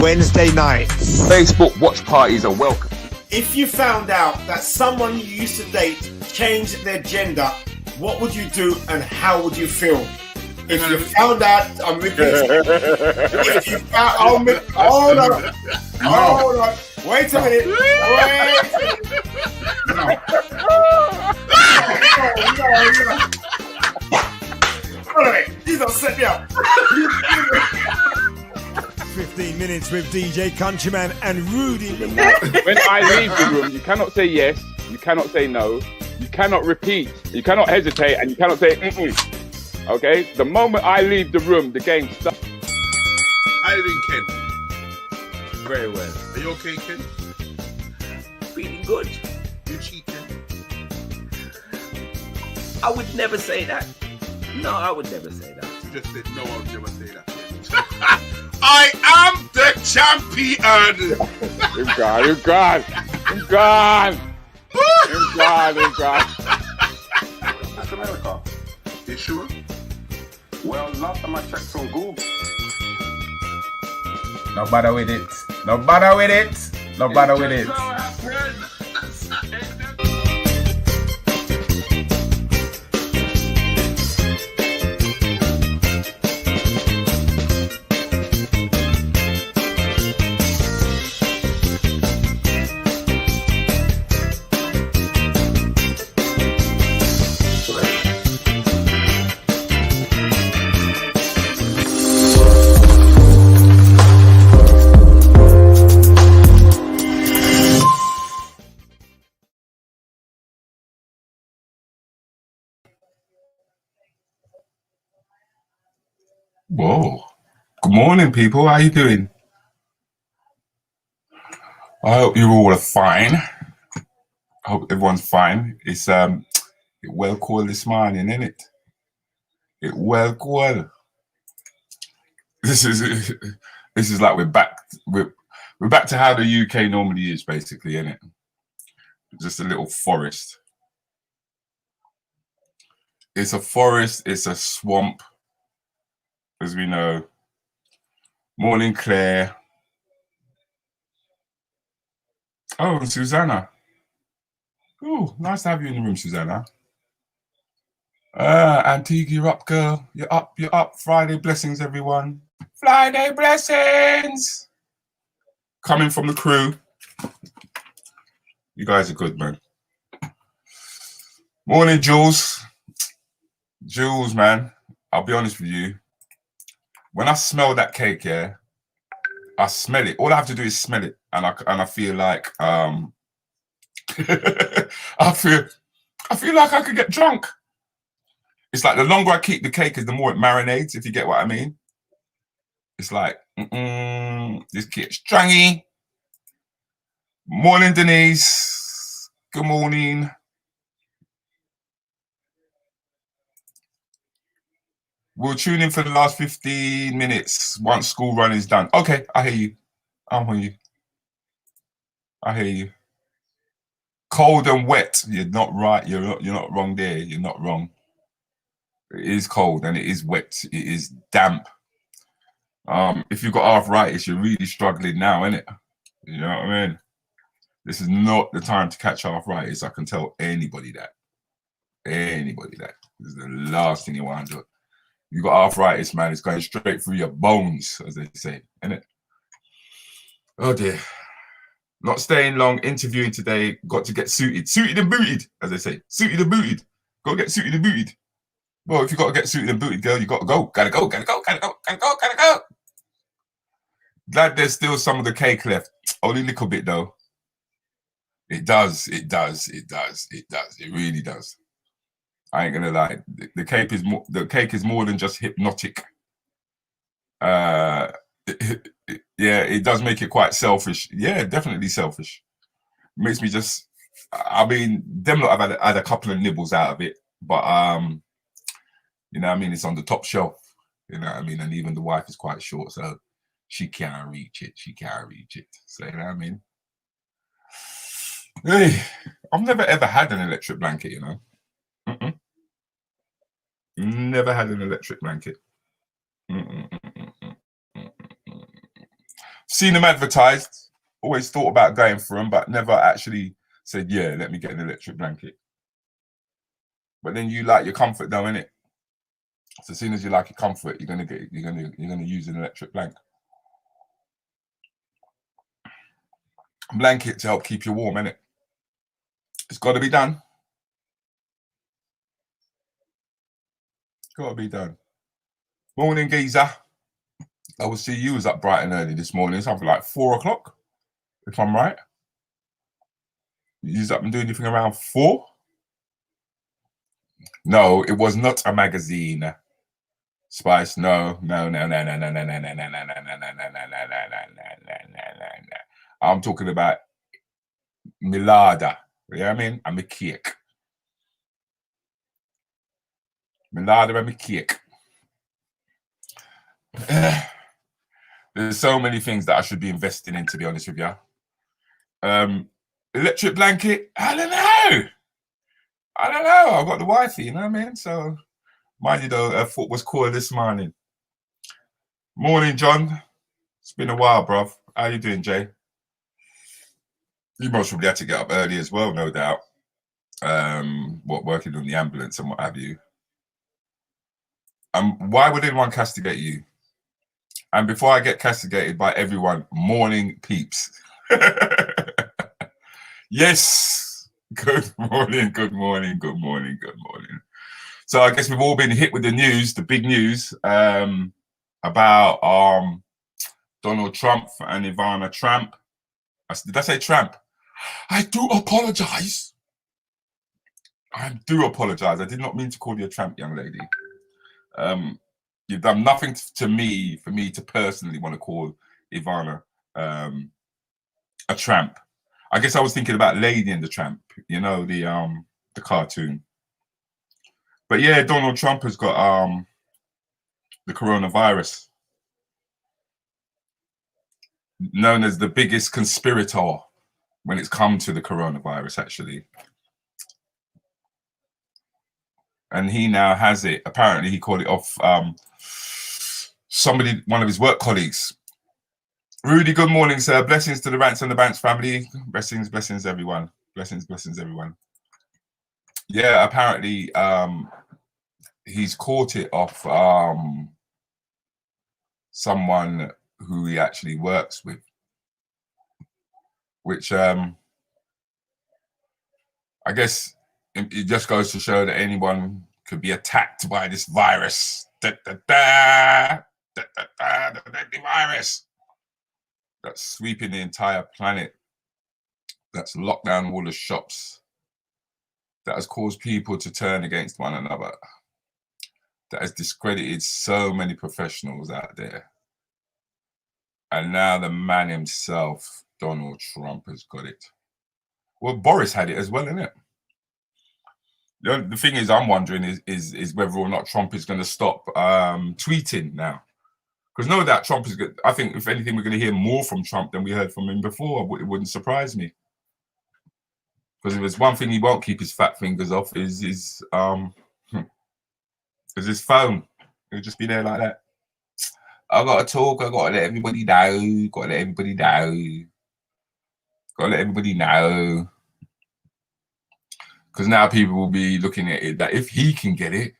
Wednesday nights. Facebook watch parties are welcome. If you found out that someone you used to date changed their gender, what would you do and how would you feel? If you found out, I'm repeating. If you found, hold on, wait a minute, No. Hold on, you don't set me up. 15 minutes with DJ Countryman and Rudi. When I leave the room, you cannot say yes, you cannot say no, you cannot repeat, you cannot hesitate, and you cannot say Okay? The moment I leave the room, the game starts. How you doing, Ken? Very well. Are you okay, Ken? Feeling good. You cheating? I would never say that. No, I would never say that. You just said no, I would never say that. I am the champion! I'm gone. That's America. You sure? Well, last time I checked on Google. No bother with it. No bother with it. No bother with it. Whoa. Good morning, people. How you doing? I hope you all are fine. I hope everyone's fine. It's it well cool this morning, isn't it? It well cool. This is like we're back to how the UK normally is, basically, isn't it? Just a little forest. It's a forest, it's a swamp. As we know. Morning, Claire. Oh, and Susanna. Oh, nice to have you in the room, Susanna. Antigua, you're up, girl. You're up. Friday blessings, everyone. Friday blessings. Coming from the crew. You guys are good, man. Morning, Jules. Jules, man. I'll be honest with you. When I smell that cake, yeah, I smell it. All I have to do is smell it, and I feel like I feel like I could get drunk. It's like the longer I keep the cake, is the more it marinades. If you get what I mean. It's like this cake's strangy. Morning, Denise. Good morning. We'll tune in for the last 15 minutes once school run is done. Okay, I hear you. I'm with you. I hear you. Cold and wet. You're not right. You're not wrong there. You're not wrong. It is cold and it is wet. It is damp. If you've got arthritis, you're really struggling now, isn't it? You know what I mean? This is not the time to catch arthritis. I can tell anybody that. Anybody that. This is the last thing you want to do. You got arthritis, man. It's going straight through your bones, as they say, isn't it? Oh dear. Not staying long. Interviewing today. Got to get suited. Suited and booted, as they say. Suited and booted. Got to get suited and booted. Well, if you got to get suited and booted, girl, you got to go. Gotta go. Glad there's still some of the cake left. Only a little bit, though. It does. It really does. I ain't gonna lie. The cake is more than just hypnotic. Yeah, it does make it quite selfish. Yeah, definitely selfish. Makes me just. I mean, them lot have had a couple of nibbles out of it, but you know what I mean. It's on the top shelf. You know what I mean, and even the wife is quite short, so she can't reach it. So you know what I mean. Hey, I've never ever had an electric blanket, you know. Never had an electric blanket. Seen them advertised, always thought about going for them, but never actually said, yeah, let me get an electric blanket. But then you like your comfort though, innit? So as soon as you like your comfort, you're gonna use an electric blanket. Blanket to help keep you warm, innit? It's got to be done. Got to be done. Morning, geezer. I will see you was up bright and early this morning, something like 4 o'clock, if I'm right. You was up and doing anything around 4? No, it was not a magazine. Spice, no. I'm talking about Milada. You know what I mean? I'm a cake. Milada and a cake. There's so many things that I should be investing in, to be honest with you. Electric blanket, I don't know. I've got the wifey, you know what I mean? So, mind you though, her foot was cool this morning. Morning, John. It's been a while, bruv. How you doing, Jay? You most probably had to get up early as well, no doubt. Working on the ambulance and what have you. Why would anyone castigate you? And before I get castigated by everyone, morning peeps. Yes. Good morning. So I guess we've all been hit with the news, the big news, about Donald Trump and Ivana Trump. Did I say Trump? I do apologize. I did not mean to call you a tramp, young lady. You've done nothing to me for me to personally want to call Ivana a tramp. I guess I was thinking about Lady and the Tramp, you know, the cartoon. But yeah, Donald Trump has got the coronavirus, known as the biggest conspirator when it's come to the coronavirus, actually. And he now has it. Apparently, he called it off one of his work colleagues. Rudi, good morning, sir. Blessings to the Rants and the Bants family. Blessings, everyone. Blessings, everyone. Yeah, apparently, he's caught it off someone who he actually works with, which I guess it just goes to show that anyone could be attacked by this virus. The virus that's sweeping the entire planet, that's locked down all the shops, that has caused people to turn against one another, that has discredited so many professionals out there. And now the man himself, Donald Trump, has got it. Well, Boris had it as well, isn't it? The thing is, I'm wondering is whether or not Trump is going to stop tweeting now. Because no doubt Trump is good. I think if anything, we're going to hear more from Trump than we heard from him before. It wouldn't surprise me. Because if there's one thing he won't keep his fat fingers off is his phone. He'll just be there like that. I got to talk. I got to let everybody know. Got to let everybody know. Because now people will be looking at it that if he can get it,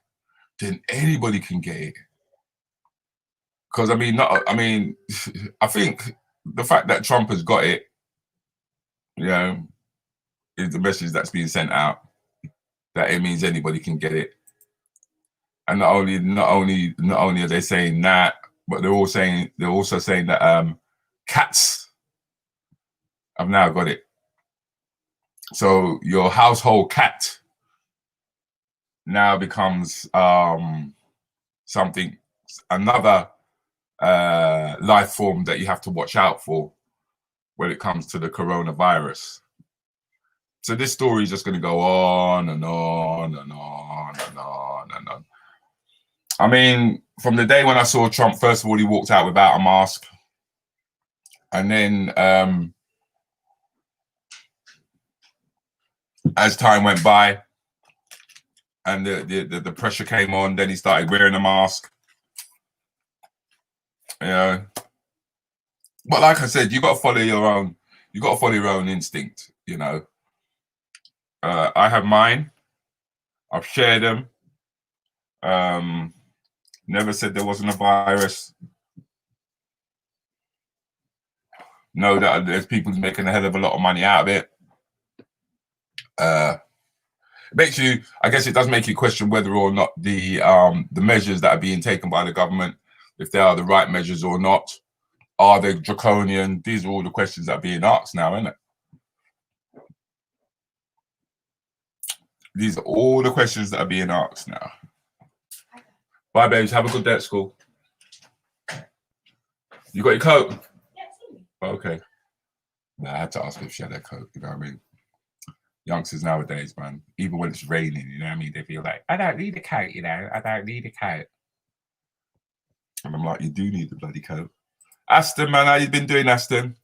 then anybody can get it. Because I think the fact that Trump has got it, you know, is the message that's being sent out that it means anybody can get it. And not only are they saying that, but they're also saying that cats have now got it. So your household cat now becomes another life form that you have to watch out for when it comes to the coronavirus. So this story is just going to go on and on and on and on and on. I mean, from the day when I saw Trump, first of all, he walked out without a mask. And then as time went by and the pressure came on, then he started wearing a mask. You know, But like I said, you got to follow your own. You got to follow your own instinct. You know. I have mine. I've shared them. Never said there wasn't a virus. Know that there's people making a hell of a lot of money out of it. Makes you, I guess it does make you question whether or not the measures that are being taken by the government, if they are the right measures or not. Are they draconian? These are all the questions that are being asked now, isn't it? These are all the questions that are being asked now. Bye, babes. Have a good day at school. You got your coat? Yeah, okay. No, I had to ask her if she had her coat. You know what I mean? Youngsters nowadays, man, even when it's raining, you know what I mean? They feel like, I don't need a coat, you know? I don't need a coat. And I'm like, you do need the bloody coat. Aston, man, how you been doing, Aston?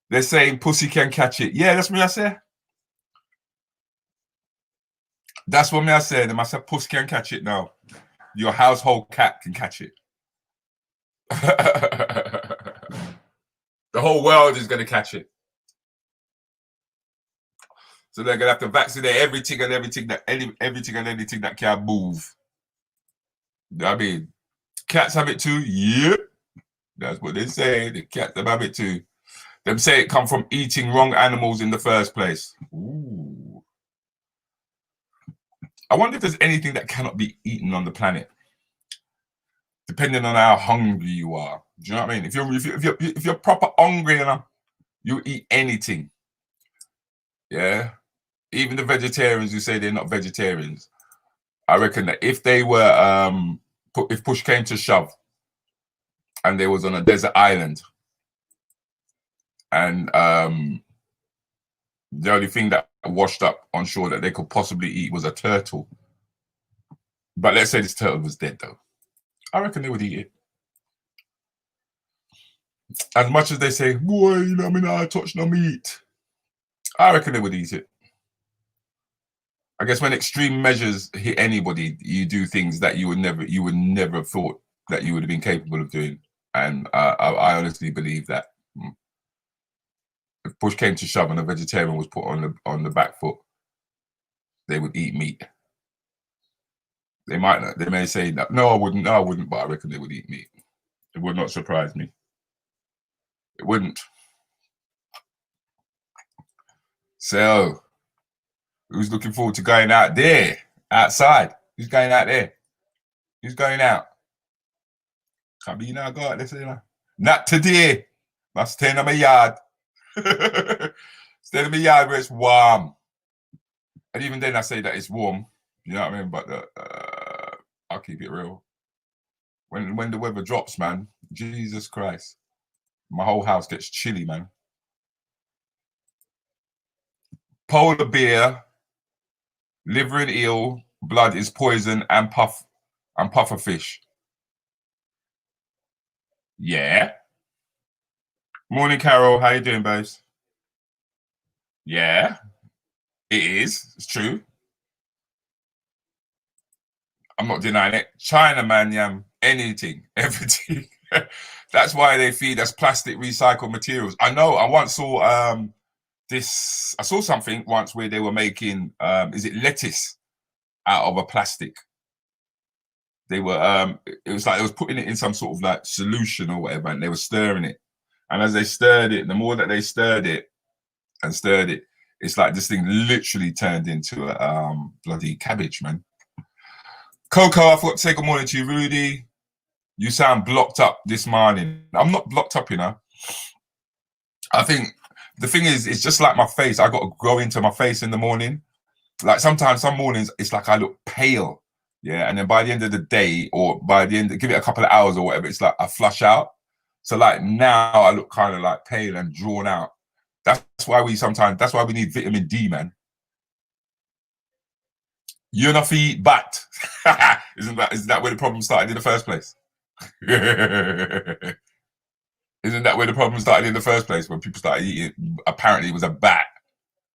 They're saying pussy can catch it. Yeah, that's me, I say. That's what me I said. And I said, pussy can catch it now. Your household cat can catch it. The whole world is going to catch it. So they're going to have to vaccinate everything and anything that can move. You know what I mean? Cats have it too? Yep. That's what they say. The cats have it too. Them say it come from eating wrong animals in the first place. Ooh. I wonder if there's anything that cannot be eaten on the planet, depending on how hungry you are. Do you know what I mean? If you're proper hungry enough, you eat anything. Yeah. Even the vegetarians who say they're not vegetarians, I reckon that if they were, if push came to shove, and they was on a desert island, and the only thing that washed up on shore that they could possibly eat was a turtle. But let's say this turtle was dead, though. I reckon they would eat it. As much as they say, boy, you know what I mean, I touch no meat. I reckon they would eat it. I guess when extreme measures hit anybody, you do things that you would never have thought that you would have been capable of doing. And I honestly believe that if push came to shove and a vegetarian was put on the back foot, they would eat meat. They might not. They may say that, no, I wouldn't, but I reckon they would eat meat. It would not surprise me. It wouldn't. So, who's looking forward to going out there, outside? Who's going out there? Who's going out? Can't be now, go out there, say that. Not today. I'm staying in my yard. Staying in my yard where it's warm. And even then I say that it's warm. You know what I mean? But I'll keep it real. When the weather drops, man, Jesus Christ, my whole house gets chilly, man. Polar bear, liver and eel, blood is poison, and puffer fish. Yeah. Morning, Carol. How you doing, babes? Yeah, it is. It's true. I'm not denying it. China, man, yam, anything, everything. That's why they feed us plastic recycled materials. I know. I once saw I saw something once where they were making is it lettuce out of a plastic. They were it was like they was putting it in some sort of like solution or whatever, and they were stirring it. And as they stirred it, the more that they stirred it, it's like this thing literally turned into a bloody cabbage, man. Coco, I thought to say good morning to you, Rudy. You sound blocked up this morning. I'm not blocked up, you know. I think the thing is, it's just like my face. I got to grow into my face in the morning. Like sometimes, some mornings, it's like I look pale. Yeah. And then by the end of the day, or by the end, give it a couple of hours or whatever, it's like I flush out. So like now I look kind of like pale and drawn out. That's why we need vitamin D, man. You're not eat bat. Isn't that where the problem started in the first place? Isn't that where the problem started in the first place? When people started eating, apparently it was a bat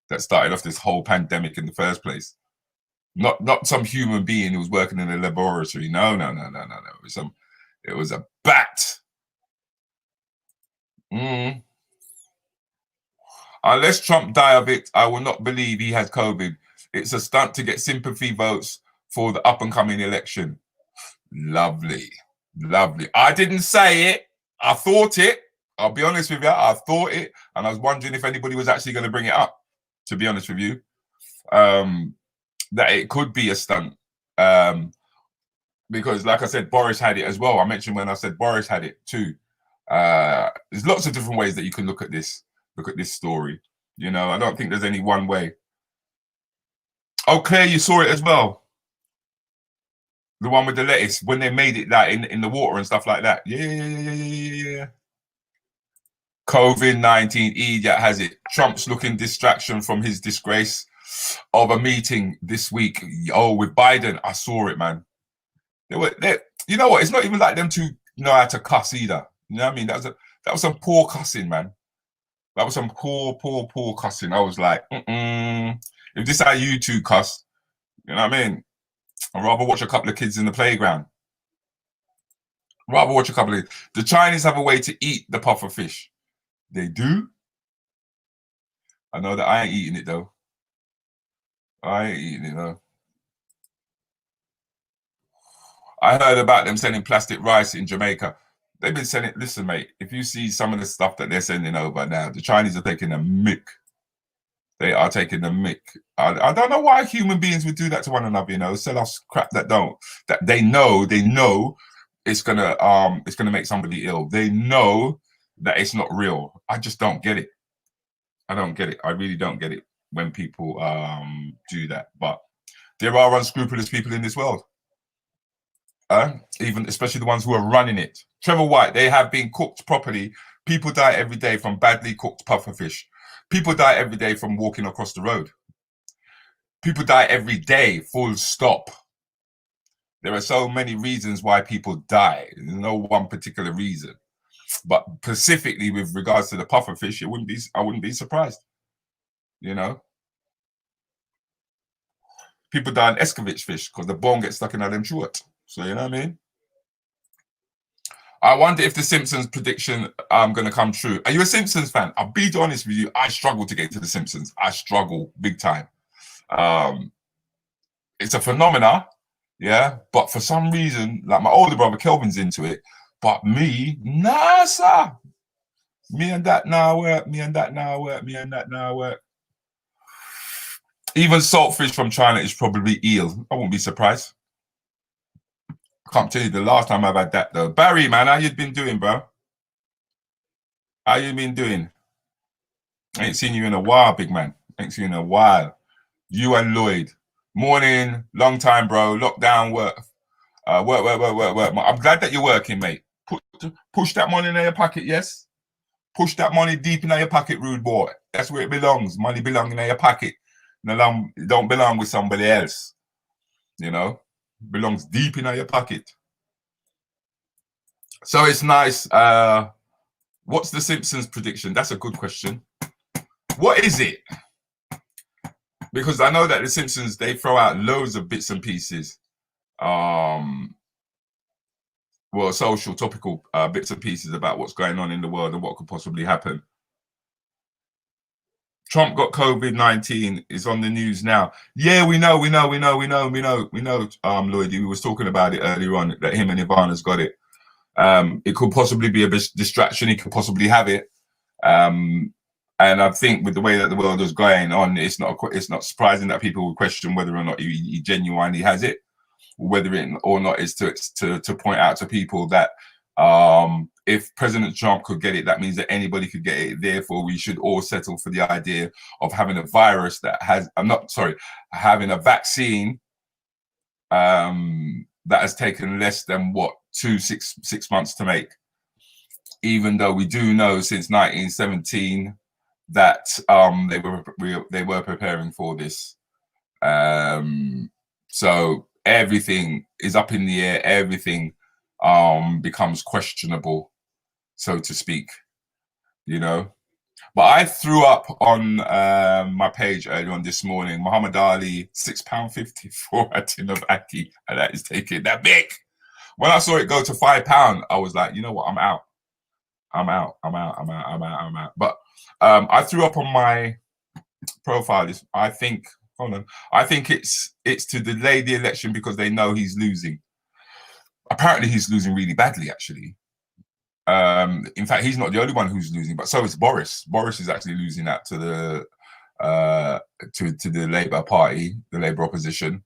that started off this whole pandemic in the first place. Not some human being who was working in a laboratory. No. It was a bat. Mm. Unless Trump die of it, I will not believe he has COVID. It's a stunt to get sympathy votes for the up-and-coming election. Lovely. Lovely. I didn't say it. I thought it. I'll be honest with you. I thought it. And I was wondering if anybody was actually going to bring it up, to be honest with you. That it could be a stunt. Because, like I said, Boris had it as well. I mentioned when I said Boris had it too. There's lots of different ways that you can look at this story. You know, I don't think there's any one way. Oh, Claire, you saw it as well. The one with the lettuce, when they made it that in the water and stuff like that. Yeah. COVID-19, idiot has it. Trump's looking distraction from his disgrace of a meeting this week. Oh, with Biden. I saw it, man. You know what? It's not even like them two know how to cuss either. You know what I mean? That was some poor cussing, man. That was some poor cussing. I was like, if this is how you two cuss, you know what I mean? I'd rather watch a couple of kids in the playground. The Chinese have a way to eat the puffer fish. They do. I know that I ain't eating it though. I heard about them sending plastic rice in Jamaica. They've been sending, listen, mate, if you see some of the stuff that they're sending over now, the Chinese are taking a mick. They are taking the mick. I don't know why human beings would do that to one another, you know, sell us crap that they know it's gonna make somebody ill. They know that it's not real. I just don't get it. I don't get it. I really don't get it when people do that. But there are unscrupulous people in this world. Even especially the ones who are running it. Trevor White, they have been cooked properly. People die every day from badly cooked pufferfish. People die every day from walking across the road. People die every day, full stop. There are so many reasons why people die. There's no one particular reason. But specifically with regards to the pufferfish, I wouldn't be surprised. You know? People die in escovitch fish because the bone gets stuck in them short. So you know what I mean? I wonder if the Simpsons prediction going to come true. Are you a Simpsons fan? I'll be honest with you. I struggle to get to the Simpsons. I struggle big time. It's a phenomena, yeah. But for some reason, like my older brother Kelvin's into it, but me, nah, sir. Me and that now work. Even saltfish from China is probably eel. I won't be surprised. Can't tell you the last time I've had that though. Barry, man, how you been doing, bro? How you been doing? I ain't seen you in a while, big man. Ain't seen you in a while. You and Lloyd. Morning, long time, bro. Lockdown, work. Work. I'm glad that you're working, mate. Push that money in your pocket, yes? Push that money deep in your pocket, rude boy. That's where it belongs. Money belongs in your pocket. It don't belong with somebody else. You know? Belongs deep in your pocket. So it's nice. What's the Simpsons prediction? That's a good question. What is it? Because I know that the Simpsons, they throw out loads of bits and pieces. Well, social, topical bits and pieces about what's going on in the world and what could possibly happen. Trump got COVID-19 is on the news now. Yeah, we know. Lloyd, we was talking about it earlier on that him and Ivana's got it. It could possibly be a distraction. He could possibly have it. And I think with the way that the world is going on, it's not surprising that people would question whether or not he genuinely has it, whether it or not is to point out to people that if President Trump could get it, that means that anybody could get it. Therefore, we should all settle for the idea of having a virus that has, having a vaccine that has taken less than 6 months to make. Even though we do know since 1917 that they were preparing for this. So everything is up in the air. Everything becomes questionable, so to speak, you know. But I threw up on my page earlier on this morning, Muhammad Ali, £6.50 for a tin of ackee, and that is taking that big. When I saw it go to £5, I was like, you know what, I'm out. I'm out. But I threw up on my profile. I think it's to delay the election because they know he's losing. Apparently, he's losing really badly, actually. In fact, he's not the only one who's losing, but so is Boris. Boris is actually losing that to the Labour Party, the Labour opposition.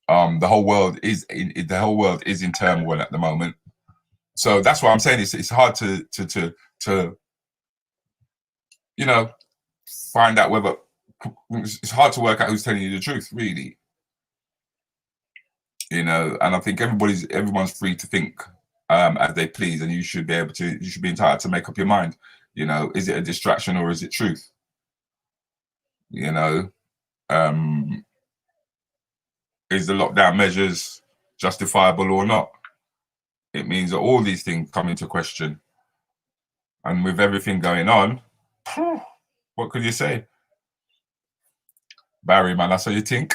The whole world is in turmoil at the moment. So that's why I'm saying it's hard to find out whether it's hard to work out who's telling you the truth, really. And I think everyone's free to think as they please, and you should be entitled to make up your mind. Is it a distraction or is it truth? Is the lockdown measures justifiable or not? It means that all these things come into question. And with everything going on, what could you say? Barry, man, that's how you think.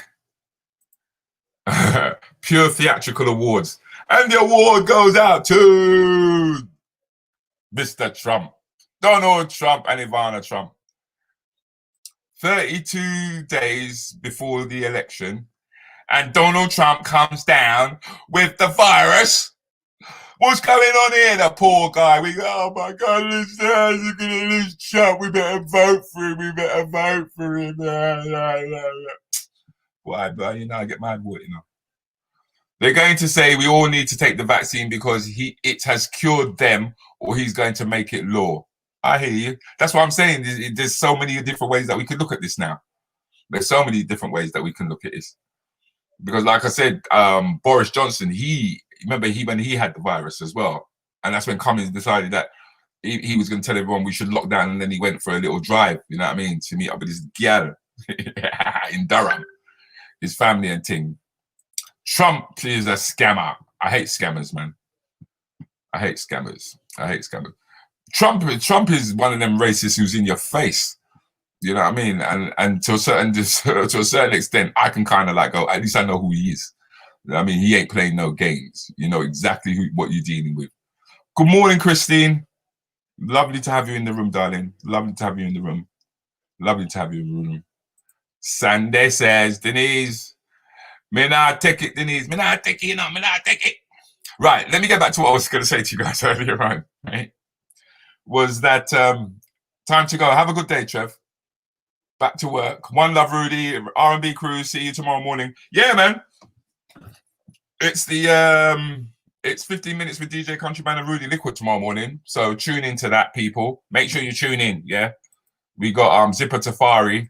Pure theatrical awards. And the award goes out to Mr. Trump, Donald Trump and Ivana Trump. 32 days before the election, and Donald Trump comes down with the virus. What's going on here? The poor guy. We go, oh my God, he's going to lose Trump. We better vote for him. Why, bro? I get mad with it, They're going to say we all need to take the vaccine because it has cured them, or he's going to make it law. I hear you. That's what I'm saying. There's so many different ways that we could look at this now. There's so many different ways that we can look at this. Because like I said, Boris Johnson, when he had the virus as well. And that's when Cummings decided that he was going to tell everyone we should lock down, and then he went for a little drive, you know what I mean, to meet up with his gal in Durham, his family and thing. Trump is a scammer. I hate scammers, man. I hate scammers. Trump is one of them racists who's in your face. You know what I mean? And to a certain extent, I can kind of like go, at least I know who he is. You know what I mean? He ain't playing no games. You know exactly what you're dealing with. Good morning, Christine. Lovely to have you in the room, darling. Lovely to have you in the room. Sunday says, Denise, me not take it, Denise. Me not take it. Right, let me get back to what I was going to say to you guys earlier on. Right? Was that time to go. Have a good day, Trev. Back to work. One love, Rudy. R&B crew. See you tomorrow morning. Yeah, man. It's 15 minutes with DJ Countryman and Rudi Lickwood tomorrow morning. So tune into that, people. Make sure you tune in. Yeah, we got Zipper Tafari.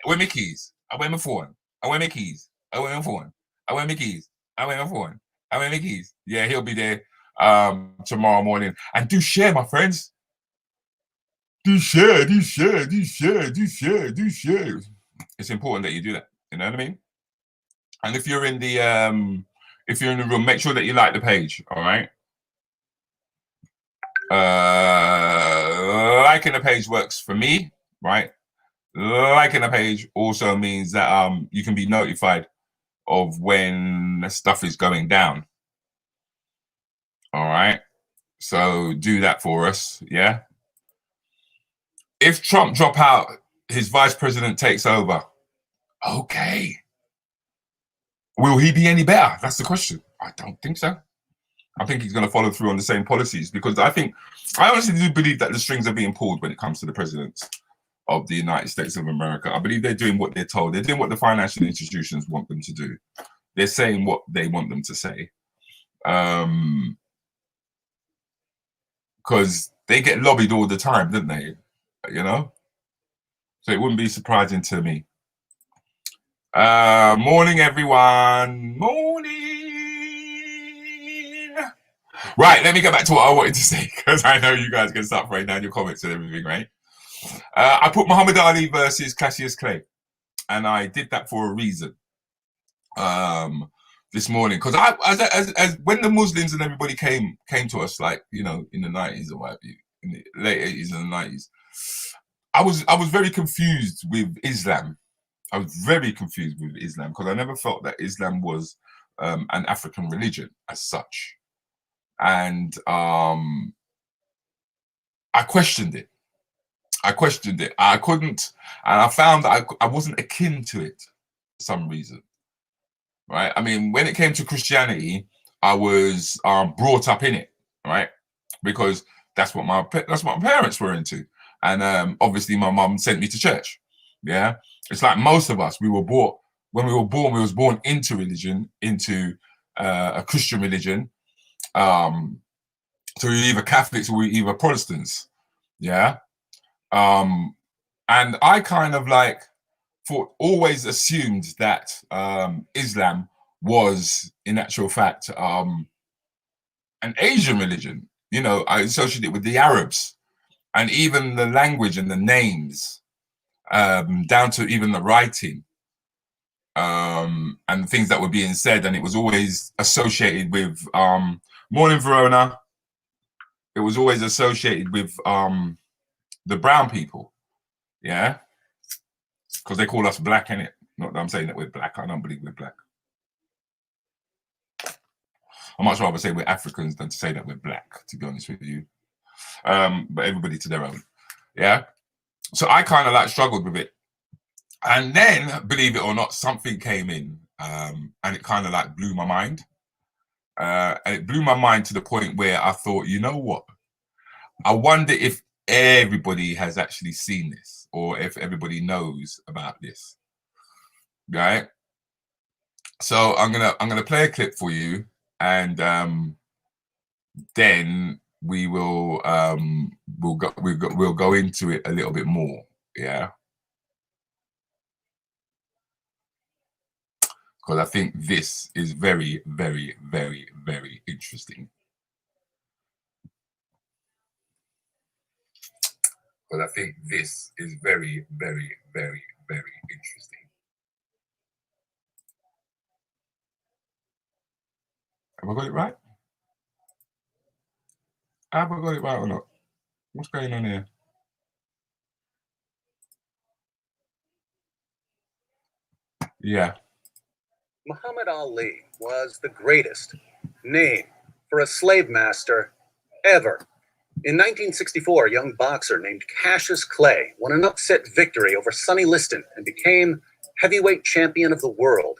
Where my keys? I wear my phone. I wear my keys. I wear my phone. I wear my keys. I wear my phone. I wear my keys. Yeah, he'll be there tomorrow morning. And do share, my friends. Do share. It's important that you do that. You know what I mean? And if you're in the room, make sure that you like the page. All right. Liking the page works for me, right? Liking the page also means that you can be notified of when stuff is going down. All right. So do that for us, yeah. If Trump drop out, his vice president takes over. Okay. Will he be any better? That's the question. I don't think so. I think he's going to follow through on the same policies, because I honestly do believe that the strings are being pulled when it comes to the presidents of the United States of America. I believe they're doing what they're told. They're doing what the financial institutions want them to do. They're saying what they want them to say. Because they get lobbied all the time, don't they? You know? So it wouldn't be surprising to me. Morning, everyone. Morning. Right, let me get back to what I wanted to say, because I know you guys can start writing down your comments and everything, right? I put Muhammad Ali versus Cassius Clay, and I did that for a reason. This morning, because as when the Muslims and everybody came to us, like, you know, in the 90s or whatever, in the late 80s and the 90s, I was very confused with Islam. I was very confused with Islam, because I never felt that Islam was an African religion as such. and I questioned it. I couldn't, and I found that I wasn't akin to it for some reason. Right? I mean, when it came to Christianity, I was brought up in it, right? Because that's what my parents were into, and obviously my mum sent me to church. Yeah, it's like most of us. When we were born, we was born into religion, into a Christian religion. So we're either Catholics or we're either Protestants. Yeah, and I kind of like always assumed that Islam was, in actual fact, an Asian religion. You know, I associated it with the Arabs, and even the language and the names, down to even the writing, and the things that were being said, and it was always associated with morning Verona. It was always associated with the brown people, yeah, because they call us black, innit? Not that I'm saying that we're black. I don't believe we're black. I'd much rather say we're Africans than to say that we're black, to be honest with you. But everybody to their own, yeah. So I kind of like struggled with it, and then, believe it or not, something came in, and it kind of like blew my mind. And it blew my mind to the point where I thought, you know what? I wonder if everybody has actually seen this, or if everybody knows about this, right? So I'm gonna play a clip for you, and then we will we'll go into it a little bit more, yeah. Because I think this is very, very, very, very interesting. Because I think this is very, very, very, very interesting. Have I got it right? Have I got it right or not? What's going on here? Yeah. Muhammad Ali was the greatest name for a slave master ever. In 1964, a young boxer named Cassius Clay won an upset victory over Sonny Liston and became heavyweight champion of the world.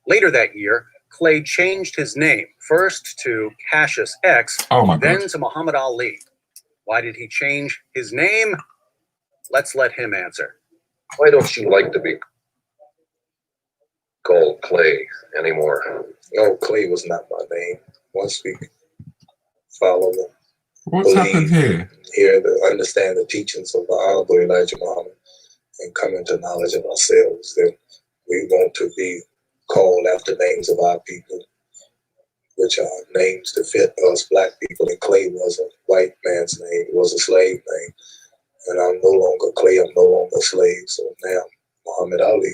Later that year, Clay changed his name, first to Cassius X, then to Muhammad Ali. Why did he change his name? Let's let him answer. Why don't you like to be called Clay anymore? No, Clay was not my name. Once we follow them, what's happened here? Here to understand the teachings of the Honorable Elijah Muhammad and come into knowledge of ourselves, then we want to be called after names of our people, which are names to fit us black people. And Clay was a white man's name. It was a slave name. And I'm no longer Clay. I'm no longer a slave. So now Muhammad Ali.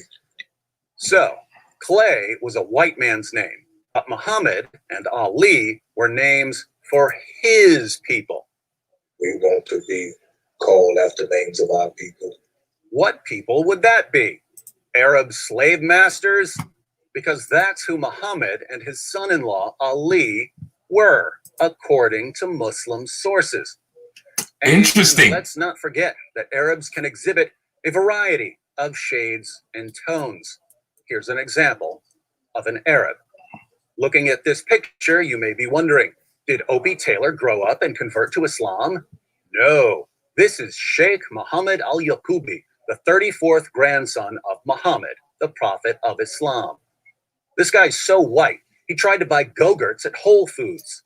So Clay was a white man's name, but Muhammad and Ali were names for his people. We want to be called after names of our people. What people would that be? Arab slave masters? Because that's who Muhammad and his son-in-law Ali were, according to Muslim sources. And interesting. Let's not forget that Arabs can exhibit a variety of shades and tones. Here's an example of an Arab. Looking at this picture, you may be wondering, did Opie Taylor grow up and convert to Islam? No, this is Sheikh Muhammad al-Yaqubi, the 34th grandson of Muhammad, the Prophet of Islam. This guy's so white, he tried to buy Go-Gurts at Whole Foods.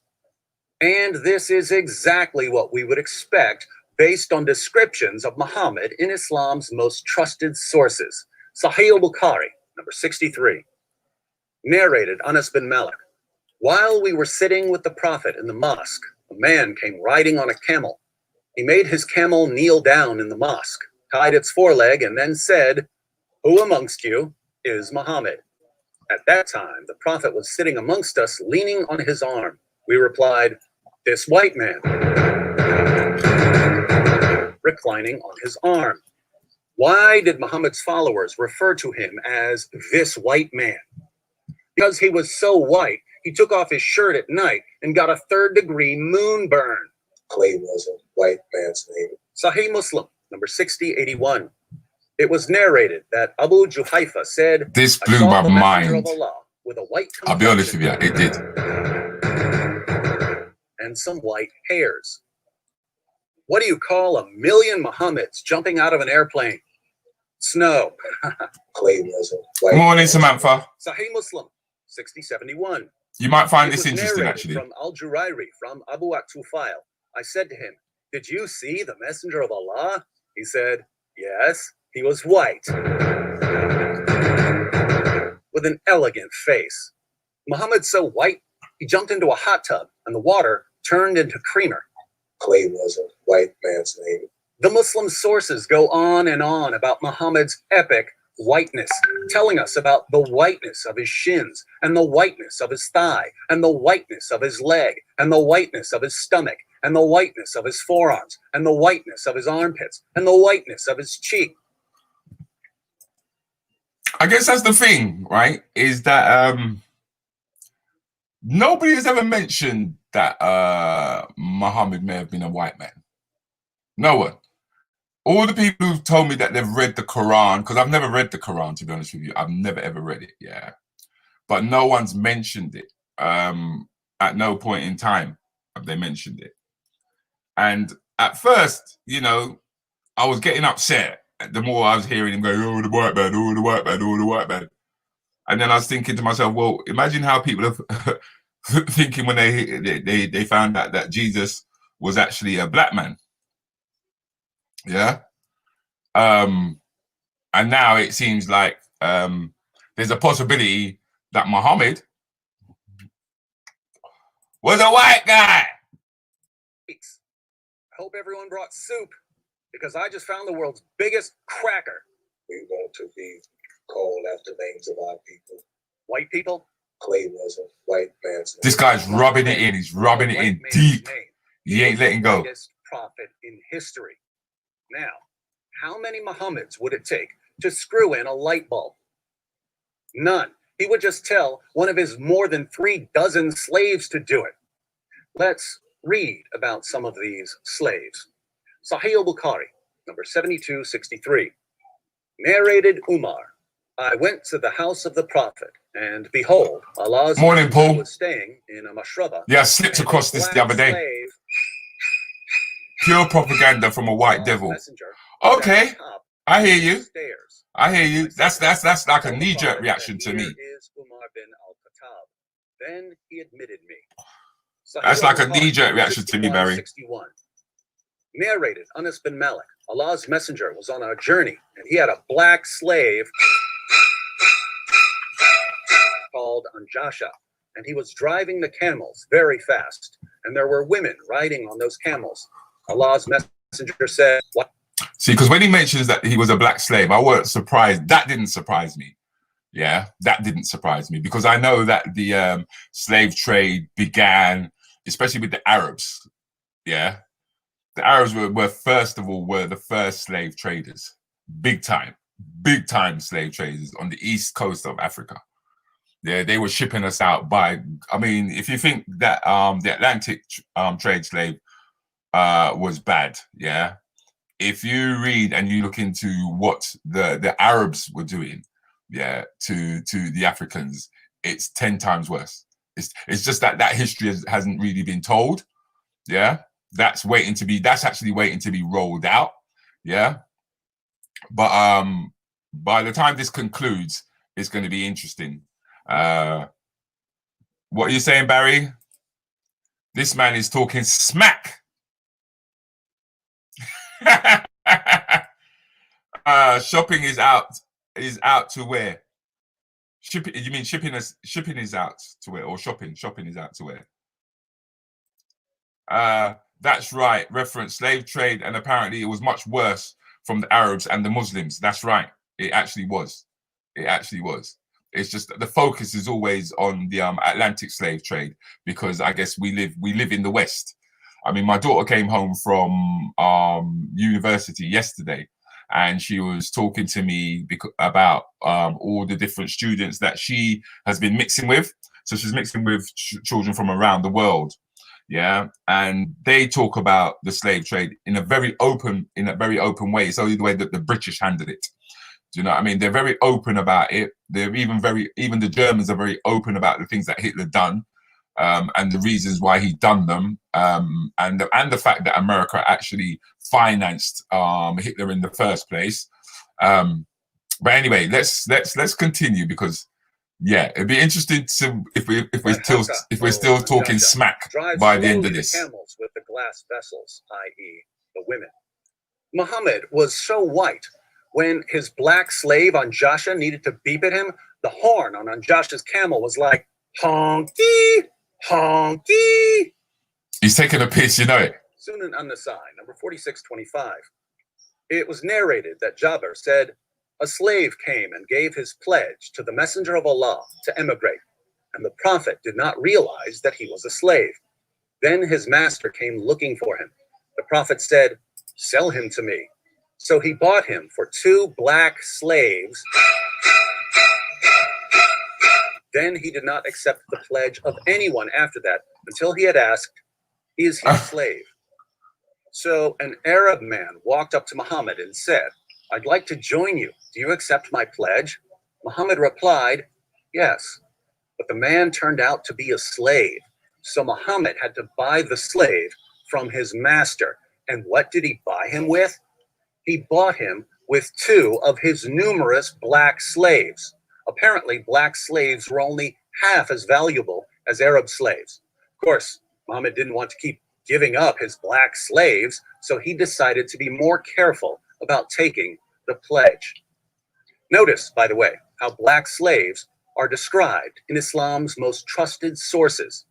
And this is exactly what we would expect based on descriptions of Muhammad in Islam's most trusted sources. Sahih al-Bukhari, number 63. Narrated Anas bin Malik. While we were sitting with the Prophet in the mosque, a man came riding on a camel. He made his camel kneel down in the mosque, tied its foreleg, and then said, "Who amongst you is Muhammad?" At that time, the Prophet was sitting amongst us, leaning on his arm. We replied, "This white man," reclining on his arm. Why did Muhammad's followers refer to him as this white man? Because he was so white, he took off his shirt at night and got a 3rd-degree moon burn. Clay was a white man's name. Sahih Muslim, number 6081. It was narrated that Abu Juhayfa said, This "I blew saw my the messenger mind. of Allah with a white I'll be honest with you, it did. and some white hairs." What do you call 1,000,000 Muhammads jumping out of an airplane? Snow. Clay was a white Morning, man's Samantha. Sahih Muslim, 6071. You might find It this was interesting, narrated actually. From Al-Jurairi, from Abu Aktufail. I said to him, "Did you see the messenger of Allah?" He said, "Yes, he was white, with an elegant face. Muhammad's so white, he jumped into a hot tub and the water turned into creamer." Clay was a white man's name. The Muslim sources go on and on about Muhammad's epic whiteness, telling us about the whiteness of his shins, and the whiteness of his thigh, and the whiteness of his leg, and the whiteness of his stomach, and the whiteness of his forearms, and the whiteness of his armpits, and the whiteness of his cheek. I guess that's the thing, right? Is that nobody has ever mentioned that Muhammad may have been a white man. No one. All the people who've told me that they've read the Quran, because I've never read the Quran, to be honest with you. I've never ever read it, yeah. But no one's mentioned it. At no point in time have they mentioned it. And at first, you know, I was getting upset the more I was hearing him go, "Oh, the white man, oh, the white man, oh, the white man." And then I was thinking to myself, well, imagine how people are thinking when they found out that Jesus was actually a black man. Yeah. And now it seems like there's a possibility that Muhammad was a white guy. I hope everyone brought soup, because I just found the world's biggest cracker. We want to be called after names of our people. White people? Clay was a white man's name. This guy's rubbing it in. He's rubbing it in deep. He ain't letting go. Greatest prophet in history. Now, how many Muhammads would it take to screw in a light bulb? None. He would just tell one of his more than 3 dozen slaves to do it. Let's read about some of these slaves. Sahih al-Bukhari, number 7263. Narrated Umar, "I went to the house of the Prophet, and behold, Allah's Morning, Paul. was staying in a mashraba." Yeah, I slipped across this the other day. Pure propaganda from a white devil. Okay, I hear you. I hear you. That's like a knee-jerk reaction to me. Is Umar bin al-Khattab. Then he admitted me. That's like a knee-jerk reaction to me, Barry. 61. Narrated Anas bin Malik. Allah's messenger was on a journey, and he had a black slave called Anjasha, and he was driving the camels very fast, and there were women riding on those camels. Allah's messenger said, "What?" See, because when he mentions that he was a black slave, I wasn't surprised. That didn't surprise me. Yeah, that didn't surprise me, because I know that the slave trade began, especially with the Arabs. Yeah, the Arabs were first of all the first slave traders, big time slave traders on the east coast of Africa. Yeah, they were shipping us out by. I mean, if you think that the Atlantic trade slave was bad, yeah. If you read and you look into what the Arabs were doing, yeah, to the Africans, it's 10 times worse. It's just that history hasn't really been told. Yeah, that's actually waiting to be rolled out. Yeah, but by the time this concludes, it's going to be interesting. What are you saying, Barry? This man is talking smack. Shopping is out to where? Shipping, you mean shipping is out to where, or shopping is out to where? That's right, reference slave trade, and apparently it was much worse from the Arabs and the Muslims. That's right, it actually was. It's just that the focus is always on the Atlantic slave trade, because I guess we live in the West. I mean, my daughter came home from university yesterday, and she was talking to me about all the different students that she has been mixing with. So she's mixing with children from around the world. Yeah, and they talk about the slave trade in a very open way. It's only the way that the British handled it. Do you know what I mean? They're very open about it. They're even the Germans are very open about the things that Hitler done, and the reasons why he done them, and the fact that America actually financed Hitler in the first place. But anyway, let's continue, because yeah, it'd be interesting to if we're still talking smack by the end of this. Camels with the glass vessels, i.e., the women. Muhammad was so white. When his black slave Anjasha needed to beep at him, the horn on Anjasha's camel was like, honky, honky. He's taking a piss, you know it. Sunan an-Nasai, number 4625. It was narrated that Jabir said, a slave came and gave his pledge to the Messenger of Allah to emigrate, and the Prophet did not realize that he was a slave. Then his master came looking for him. The Prophet said, sell him to me. So he bought him for 2 black slaves. Then he did not accept the pledge of anyone after that until he had asked, is he a slave? So an Arab man walked up to Muhammad and said, I'd like to join you. Do you accept my pledge? Muhammad replied, yes. But the man turned out to be a slave. So Muhammad had to buy the slave from his master. And what did he buy him with? He bought him with 2 of his numerous black slaves. Apparently, black slaves were only half as valuable as Arab slaves. Of course, Muhammad didn't want to keep giving up his black slaves, so he decided to be more careful about taking the pledge. Notice, by the way, how black slaves are described in Islam's most trusted sources.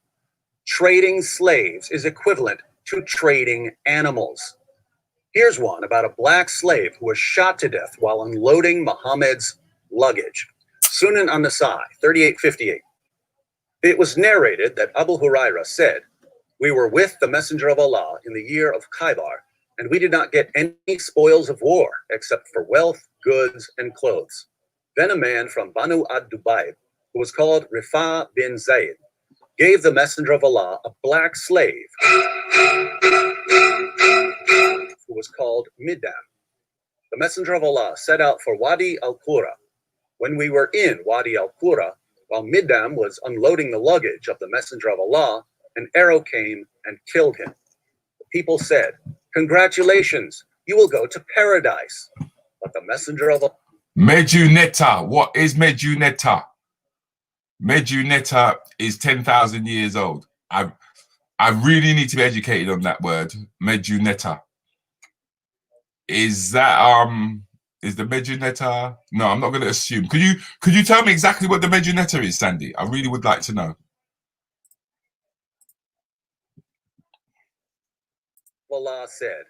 Trading slaves is equivalent to trading animals. Here's one about a black slave who was shot to death while unloading Muhammad's luggage. Sunan an-Nasai, 3858. It was narrated that Abu Huraira said, we were with the Messenger of Allah in the year of Khaybar, and we did not get any spoils of war except for wealth, goods, and clothes. Then a man from Banu ad-Dubayb, who was called Rifa bin Zayd, gave the Messenger of Allah a black slave who was called Middam. The Messenger of Allah set out for Wadi al-Qura. When we were in Wadi al-Qura, while Middam was unloading the luggage of the Messenger of Allah, an arrow came and killed him. The people said, congratulations, you will go to paradise. But the Messenger of Allah... Medunetta. What is Medunetta? Medunetta is 10,000 years old. I really need to be educated on that word. Medunetta. Is that is the Medunetta? No, I'm not going to assume. Could you tell me exactly what the Medunetta is, Sandy? I really would like to know. Allah said,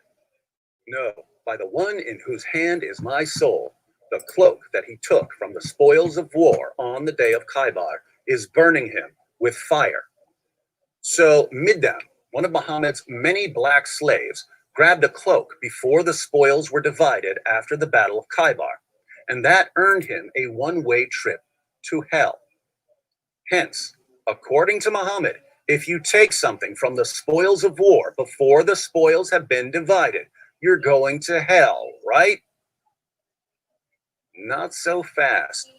no, by the one in whose hand is my soul, the cloak that he took from the spoils of war on the day of Khaybar is burning him with fire. So Middam, one of Muhammad's many black slaves, grabbed a cloak before the spoils were divided after the Battle of Khaybar, and that earned him a one-way trip to hell. Hence, according to Muhammad, if you take something from the spoils of war before the spoils have been divided, you're going to hell, right? Not so fast.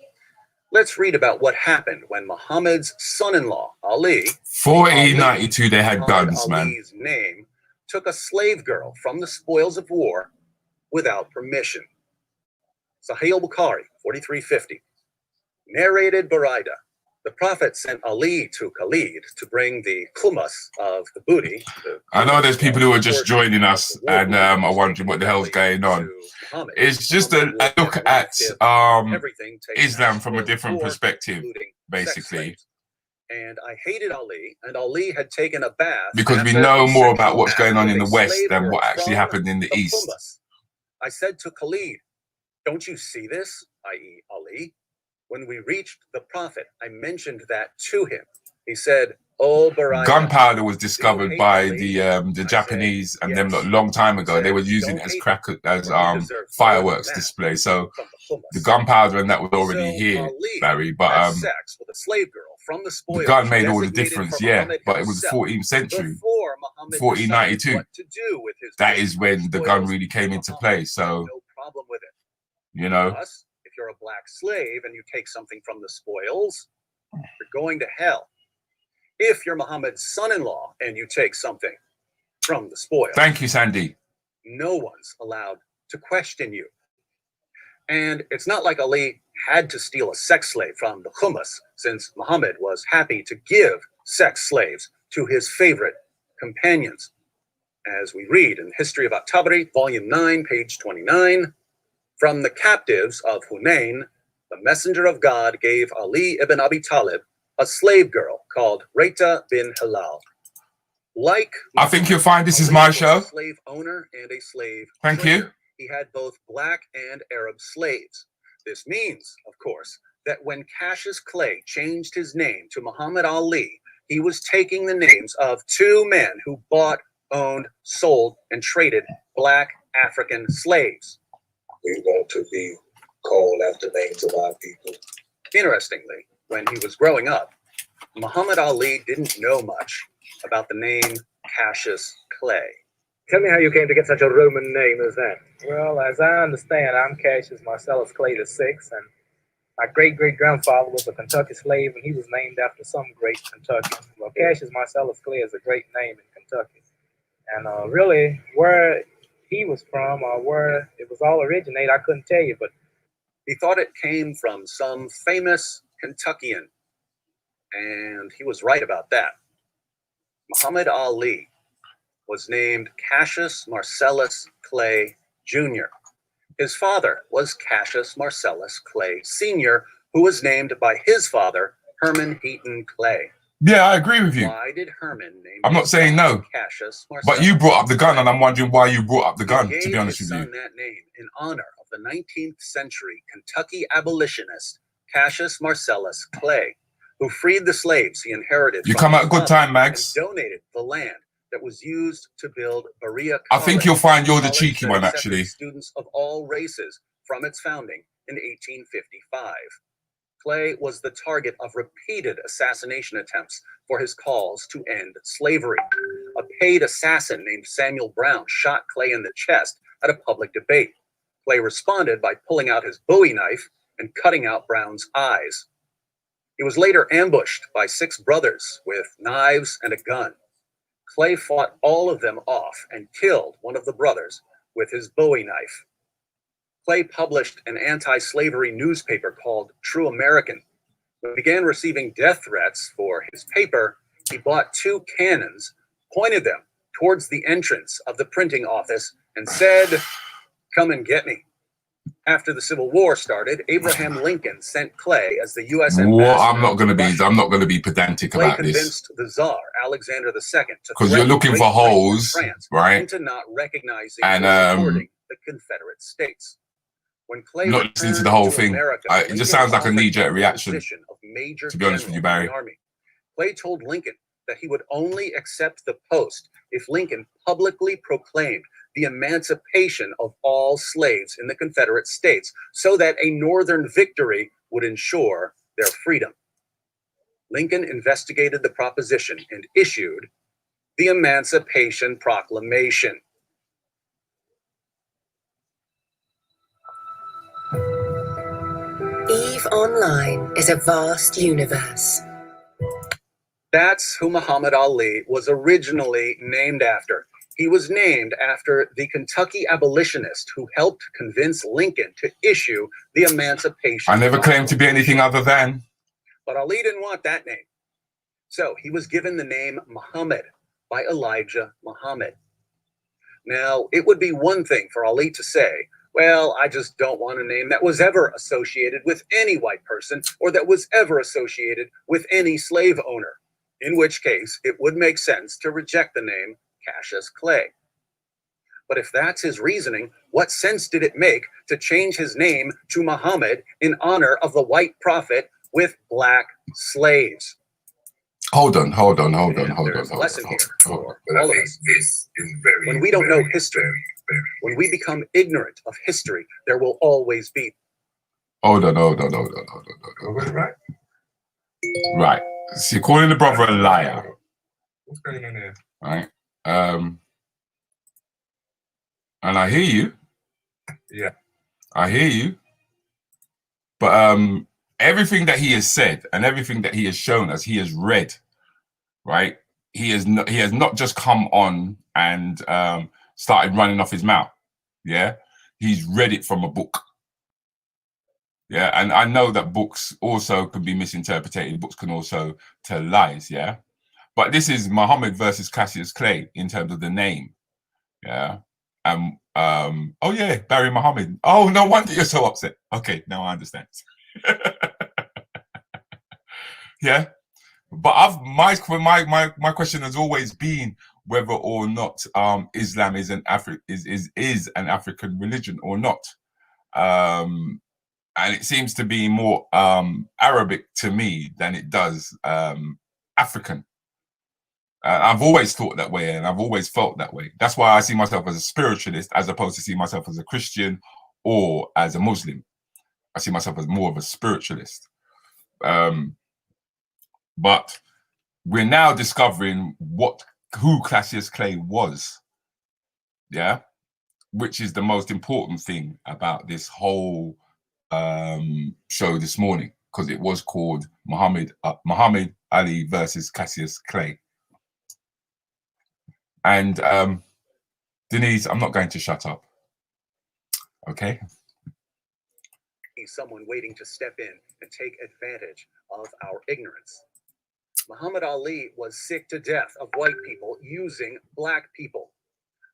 Let's read about what happened when Muhammad's son-in-law, Ali, 1492, they had guns, man. Ali's name, took a slave girl from the spoils of war without permission. Sahih al-Bukhari, 4350. Narrated Buraida. The Prophet sent Ali to Khalid to bring the khumus of the booty. I know there's people who are just joining us and are wondering what the hell's going on. It's just a look at Islam from a different perspective, basically. And I hated Ali, and Ali had taken a bath. Because we know more about what's going on in the West than what actually happened in the East. I said to Khalid, don't you see this, i.e. Ali? When we reached the Prophet, I mentioned that to him. He said, oh, Buraida, gunpowder was discovered by the Japanese and them a long time ago. They were using it as fireworks display. So the gunpowder and that was already So, here, Ali Barry. But had sex with a slave girl from the spoils the gun made all the designated difference, for yeah. Muhammad But it was the himself 14th century, before Muhammad 1492. decided what to do with his That goods is from when the gun spoils. really came into Muhammad play. had So, no problem with it. you know, Plus, if you're a black slave and you take something from the spoils, you're going to hell. If you're Muhammad's son-in-law and you take something from the spoils, thank you, Sandy. no one's allowed to question you. And it's not like Ali had to steal a sex slave from the Khummas, since Muhammad was happy to give sex slaves to his favorite companions. As we read in the History of At-Tabari, Volume 9, page 29, from the captives of Hunayn, the messenger of God gave Ali ibn Abi Talib a slave girl called Rayta bin Hilal. Like I think you'll find this is Ali my was show. a slave owner and a slave Thank trader. you. He had both black and Arab slaves. This means, of course, that when Cassius Clay changed his name to Muhammad Ali, he was taking the names of two men who bought, owned, sold, and traded black African slaves. We want to be called after names of our people. Interestingly, when he was growing up, Muhammad Ali didn't know much about the name Cassius Clay. Tell me how you came to get such a Roman name as that. Well, as I understand, I'm Cassius Marcellus Clay VI, and my great-great-grandfather was a Kentucky slave, and he was named after some great Kentuckian. Well, Cassius Marcellus Clay is a great name in Kentucky. And really, where he was from or where it was all originated, I couldn't tell you, but he thought it came from some famous Kentuckian, and he was right about that. Muhammad Ali was named Cassius Marcellus Clay Jr. His father was Cassius Marcellus Clay Sr., who was named by his father, Herman Heaton Clay. Yeah, I agree with you. Why did Herman name I'm not saying no, Cassius Marcellus? but you brought up the gun, and I'm wondering why you brought up the gun, He to be gave honest his with son you. that name in honor of the 19th century Kentucky abolitionist Cassius Marcellus Clay, who freed the slaves he inherited. You from come his at a good father time, Mags. and donated the land that was used to build Berea I think College, you'll find you're the college cheeky that one, accepted actually. students of all races from its founding in 1855. Clay was the target of repeated assassination attempts for his calls to end slavery. A paid assassin named Samuel Brown shot Clay in the chest at a public debate. Clay responded by pulling out his Bowie knife and cutting out Brown's eyes. He was later ambushed by 6 brothers with knives and a gun. Clay fought all of them off and killed one of the brothers with his Bowie knife. Clay published an anti-slavery newspaper called True American. When he began receiving death threats for his paper, he bought 2 cannons, pointed them towards the entrance of the printing office, and said, "Come and get me." After the Civil War started, Abraham Lincoln sent Clay as the U.S. ambassador. Well, I'm not going to be pedantic Clay about this, convinced the Czar Alexander II to because you're looking for Great Britain and holes, France right? into not recognizing And or supporting the Confederate States. When Clay not listening to the returned whole thing. America, It Lincoln just sounds like a offered knee-jerk him the reaction, position of Major to be honest with you, General in Barry. the Army. Clay told Lincoln that he would only accept the post if Lincoln publicly proclaimed the emancipation of all slaves in the Confederate States, so that a Northern victory would ensure their freedom. Lincoln investigated the proposition and issued the Emancipation Proclamation. EVE Online is a vast universe. That's who Muhammad Ali was originally named after. He was named after the Kentucky abolitionist who helped convince Lincoln to issue the Emancipation I never claimed to be anything other than. But Ali didn't want that name. So he was given the name Muhammad by Elijah Muhammad. Now, it would be one thing for Ali to say, well, I just don't want a name that was ever associated with any white person or that was ever associated with any slave owner, in which case it would make sense to reject the name Cassius Clay. But if that's his reasoning, what sense did it make to change his name to Muhammad in honor of the white prophet with black slaves? Hold on. There's a lesson here for all of us. When we don't know history, when we become ignorant of history, there will always be Hold on. Right? Right. So you're calling the brother a liar. What's going on here? Right. And I hear you. Yeah. I hear you. But everything that he has said and everything that he has shown us, he has read, right? He has not just come on and started running off his mouth. Yeah. He's read it from a book. Yeah. And I know that books also can be misinterpreted. Books can also tell lies. Yeah. But this is Muhammad versus Cassius Clay in terms of the name. Yeah. Oh yeah, Barry Muhammad. Oh, no wonder you're so upset. Okay, now I understand. Yeah. But my question has always been whether or not Islam is an African religion or not. And it seems to be more Arabic to me than it does African. I've always thought that way, and I've always felt that way. That's why I see myself as a spiritualist, as opposed to see myself as a Christian or as a Muslim. I see myself as more of a spiritualist. But we're now discovering who Cassius Clay was. Yeah, which is the most important thing about this whole show this morning, because it was called Muhammad Ali versus Cassius Clay. And Denise, I'm not going to shut up. Okay. Someone waiting to step in and take advantage of our ignorance. Muhammad Ali was sick to death of white people using black people.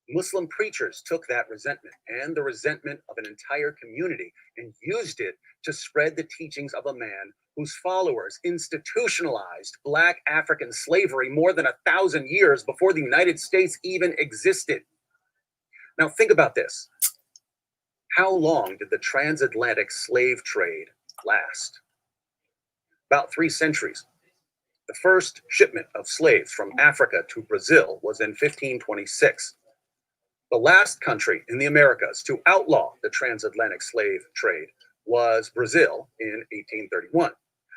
Muslim preachers took that resentment and the resentment of an entire community and used it to spread the teachings of a man whose followers institutionalized black African slavery more than 1,000 years before the United States even existed. Now think about this. How long did the transatlantic slave trade last? About 3 centuries. The first shipment of slaves from Africa to Brazil was in 1526. The last country in the Americas to outlaw the transatlantic slave trade was Brazil in 1831.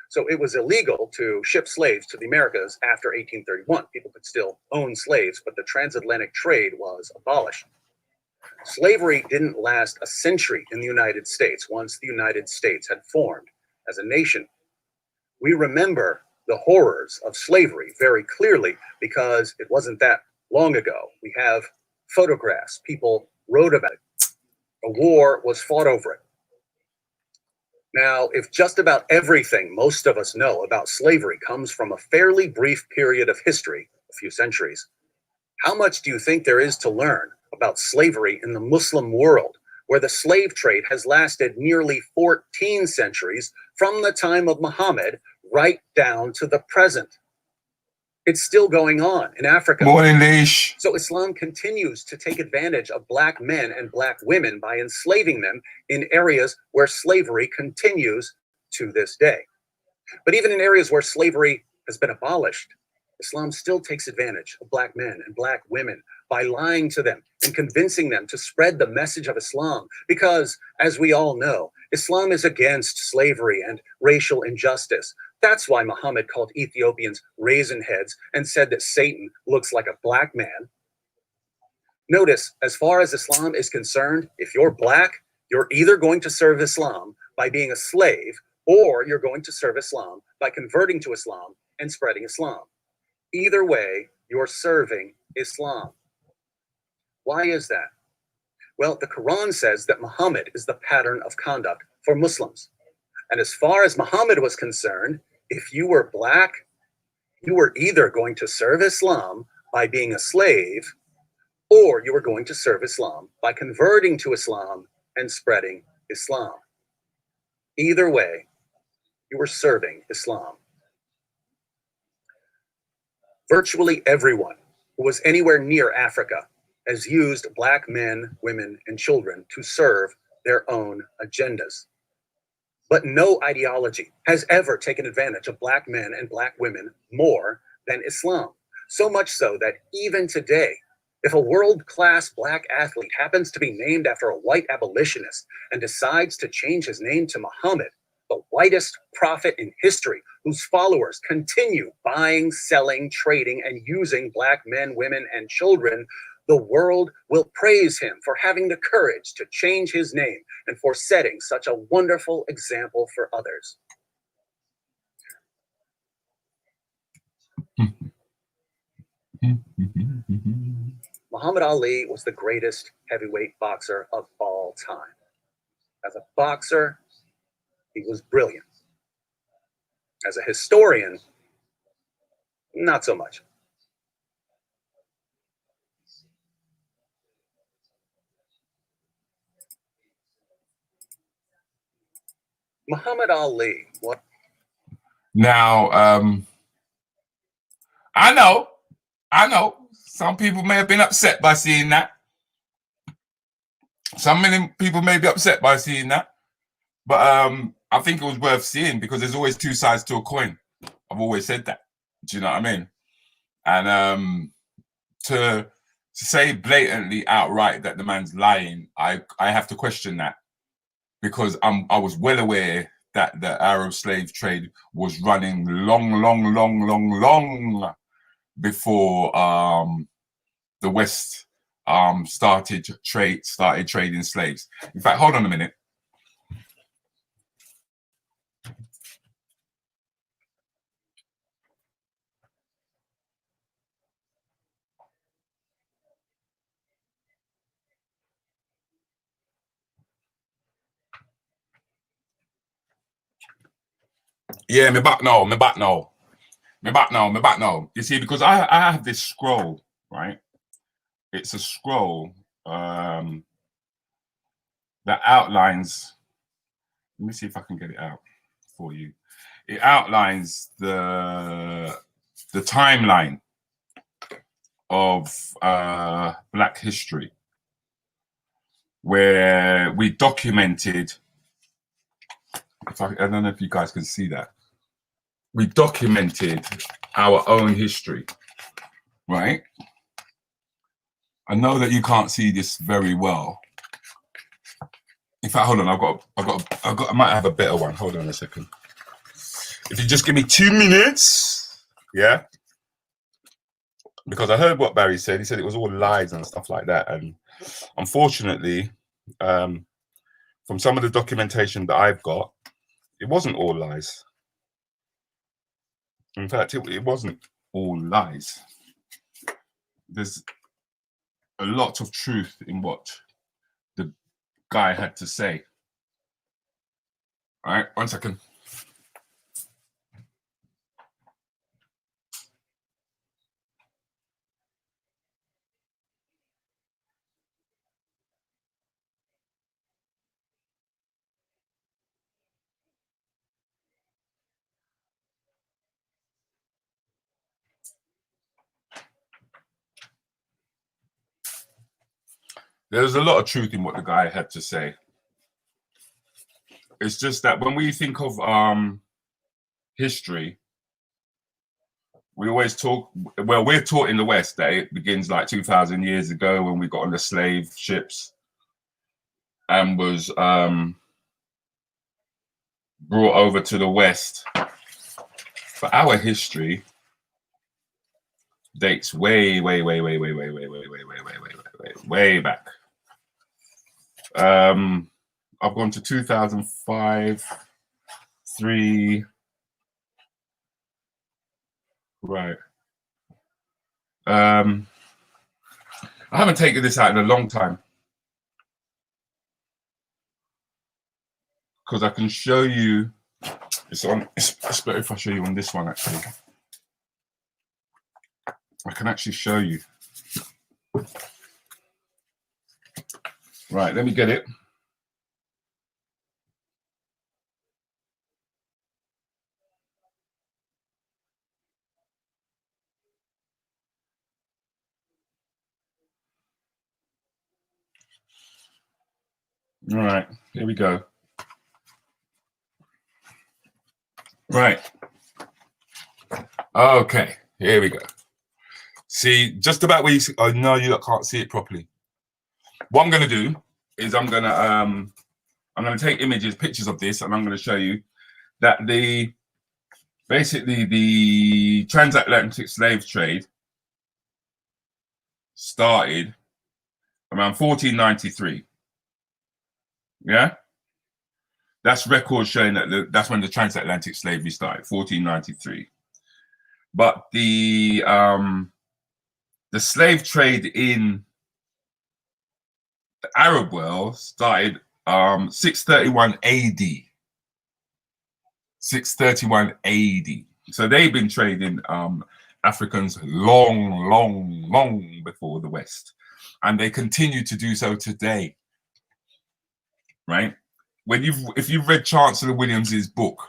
So it was illegal to ship slaves to the Americas after 1831. People could still own slaves, but the transatlantic trade was abolished. Slavery didn't last a century in the United States once the United States had formed as a nation. We remember the horrors of slavery very clearly because it wasn't that long ago. We have photographs, people wrote about it. A war was fought over it. Now, if just about everything most of us know about slavery comes from a fairly brief period of history, a few centuries, how much do you think there is to learn about slavery in the Muslim world, where the slave trade has lasted nearly 14 centuries from the time of Muhammad right down to the present? It's still going on in Africa. Morning, Leish. So Islam continues to take advantage of black men and black women by enslaving them in areas where slavery continues to this day. But even in areas where slavery has been abolished, Islam still takes advantage of black men and black women by lying to them and convincing them to spread the message of Islam. Because, as we all know, Islam is against slavery and racial injustice. That's why Muhammad called Ethiopians raisin heads and said that Satan looks like a black man. Notice, as far as Islam is concerned, if you're black, you're either going to serve Islam by being a slave, or you're going to serve Islam by converting to Islam and spreading Islam. Either way, you're serving Islam. Why is that? Well, the Quran says that Muhammad is the pattern of conduct for Muslims. And as far as Muhammad was concerned, if you were black, you were either going to serve Islam by being a slave, or you were going to serve Islam by converting to Islam and spreading Islam. Either way, you were serving Islam. Virtually everyone who was anywhere near Africa has used black men, women, and children to serve their own agendas. But no ideology has ever taken advantage of black men and black women more than Islam. So much so that even today, If a world-class black athlete happens to be named after a white abolitionist and decides to change his name to Muhammad, the whitest prophet in history, whose followers continue buying, selling, trading, and using black men, women, and children, the world will praise him for having the courage to change his name and for setting such a wonderful example for others. Muhammad Ali was the greatest heavyweight boxer of all time. As a boxer, he was brilliant. As a historian, not so much. Muhammad Ali, what? Now, I know, some people may have been upset by seeing that. Some people may be upset by seeing that. But I think it was worth seeing because there's always two sides to a coin. I've always said that. Do you know what I mean? And to say blatantly outright that the man's lying, I have to question that, because I was well aware that the Arab slave trade was running long before the West started trading slaves. In fact, hold on a minute. Yeah, me back now. You see, because I have this scroll, right? It's a scroll that outlines. Let me see if I can get it out for you. It outlines the timeline of Black history, where we documented. I don't know if you guys can see that. We documented our own history, right? I know that you can't see this very well. In fact, hold on. I might have a better one. Hold on a second. If you just give me 2 minutes, yeah. Because I heard what Barry said. He said it was all lies and stuff like that. And unfortunately, from some of the documentation that I've got, it wasn't all lies. In fact, it wasn't all lies. There's a lot of truth in what the guy had to say. All right, 1 second. There's a lot of truth in what the guy had to say. It's just that when we think of history, we always talk, well, we're taught in the West that it begins like 2,000 years ago when we got on the slave ships and was brought over to the West. But our history dates way back. I've gone to 2005, 3. Right. I haven't taken this out in a long time because I can show you. It's better if I show you on this one. Actually, I can actually show you. Right. Let me get it. All right, here we go. Right. Okay, here we go. See, just about where you see, oh no, you can't see it properly. What I'm gonna do is I'm gonna take images, pictures of this, and I'm gonna show you that basically the transatlantic slave trade started around 1493. Yeah, that's records showing that that's when the transatlantic slavery started, 1493. But the slave trade in the Arab world started 631 AD. 631 AD. So they've been trading Africans long before the West, and they continue to do so today. Right? If you've read Chancellor Williams's book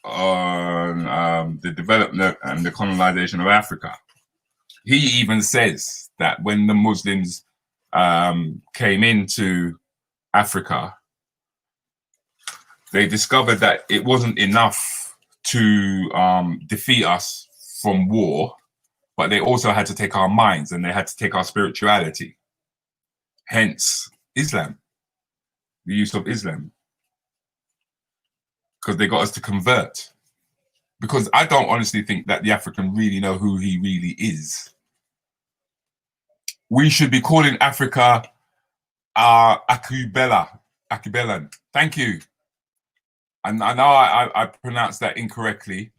on the development and the colonization of Africa, he even says that when the Muslims came into Africa, they discovered that it wasn't enough to defeat us from war, but they also had to take our minds and they had to take our spirituality. Hence Islam, the use of Islam, because they got us to convert. Because I don't honestly think that the African really know who he really is. We should be calling Africa Akubelan. Thank you. And I know I pronounced that incorrectly.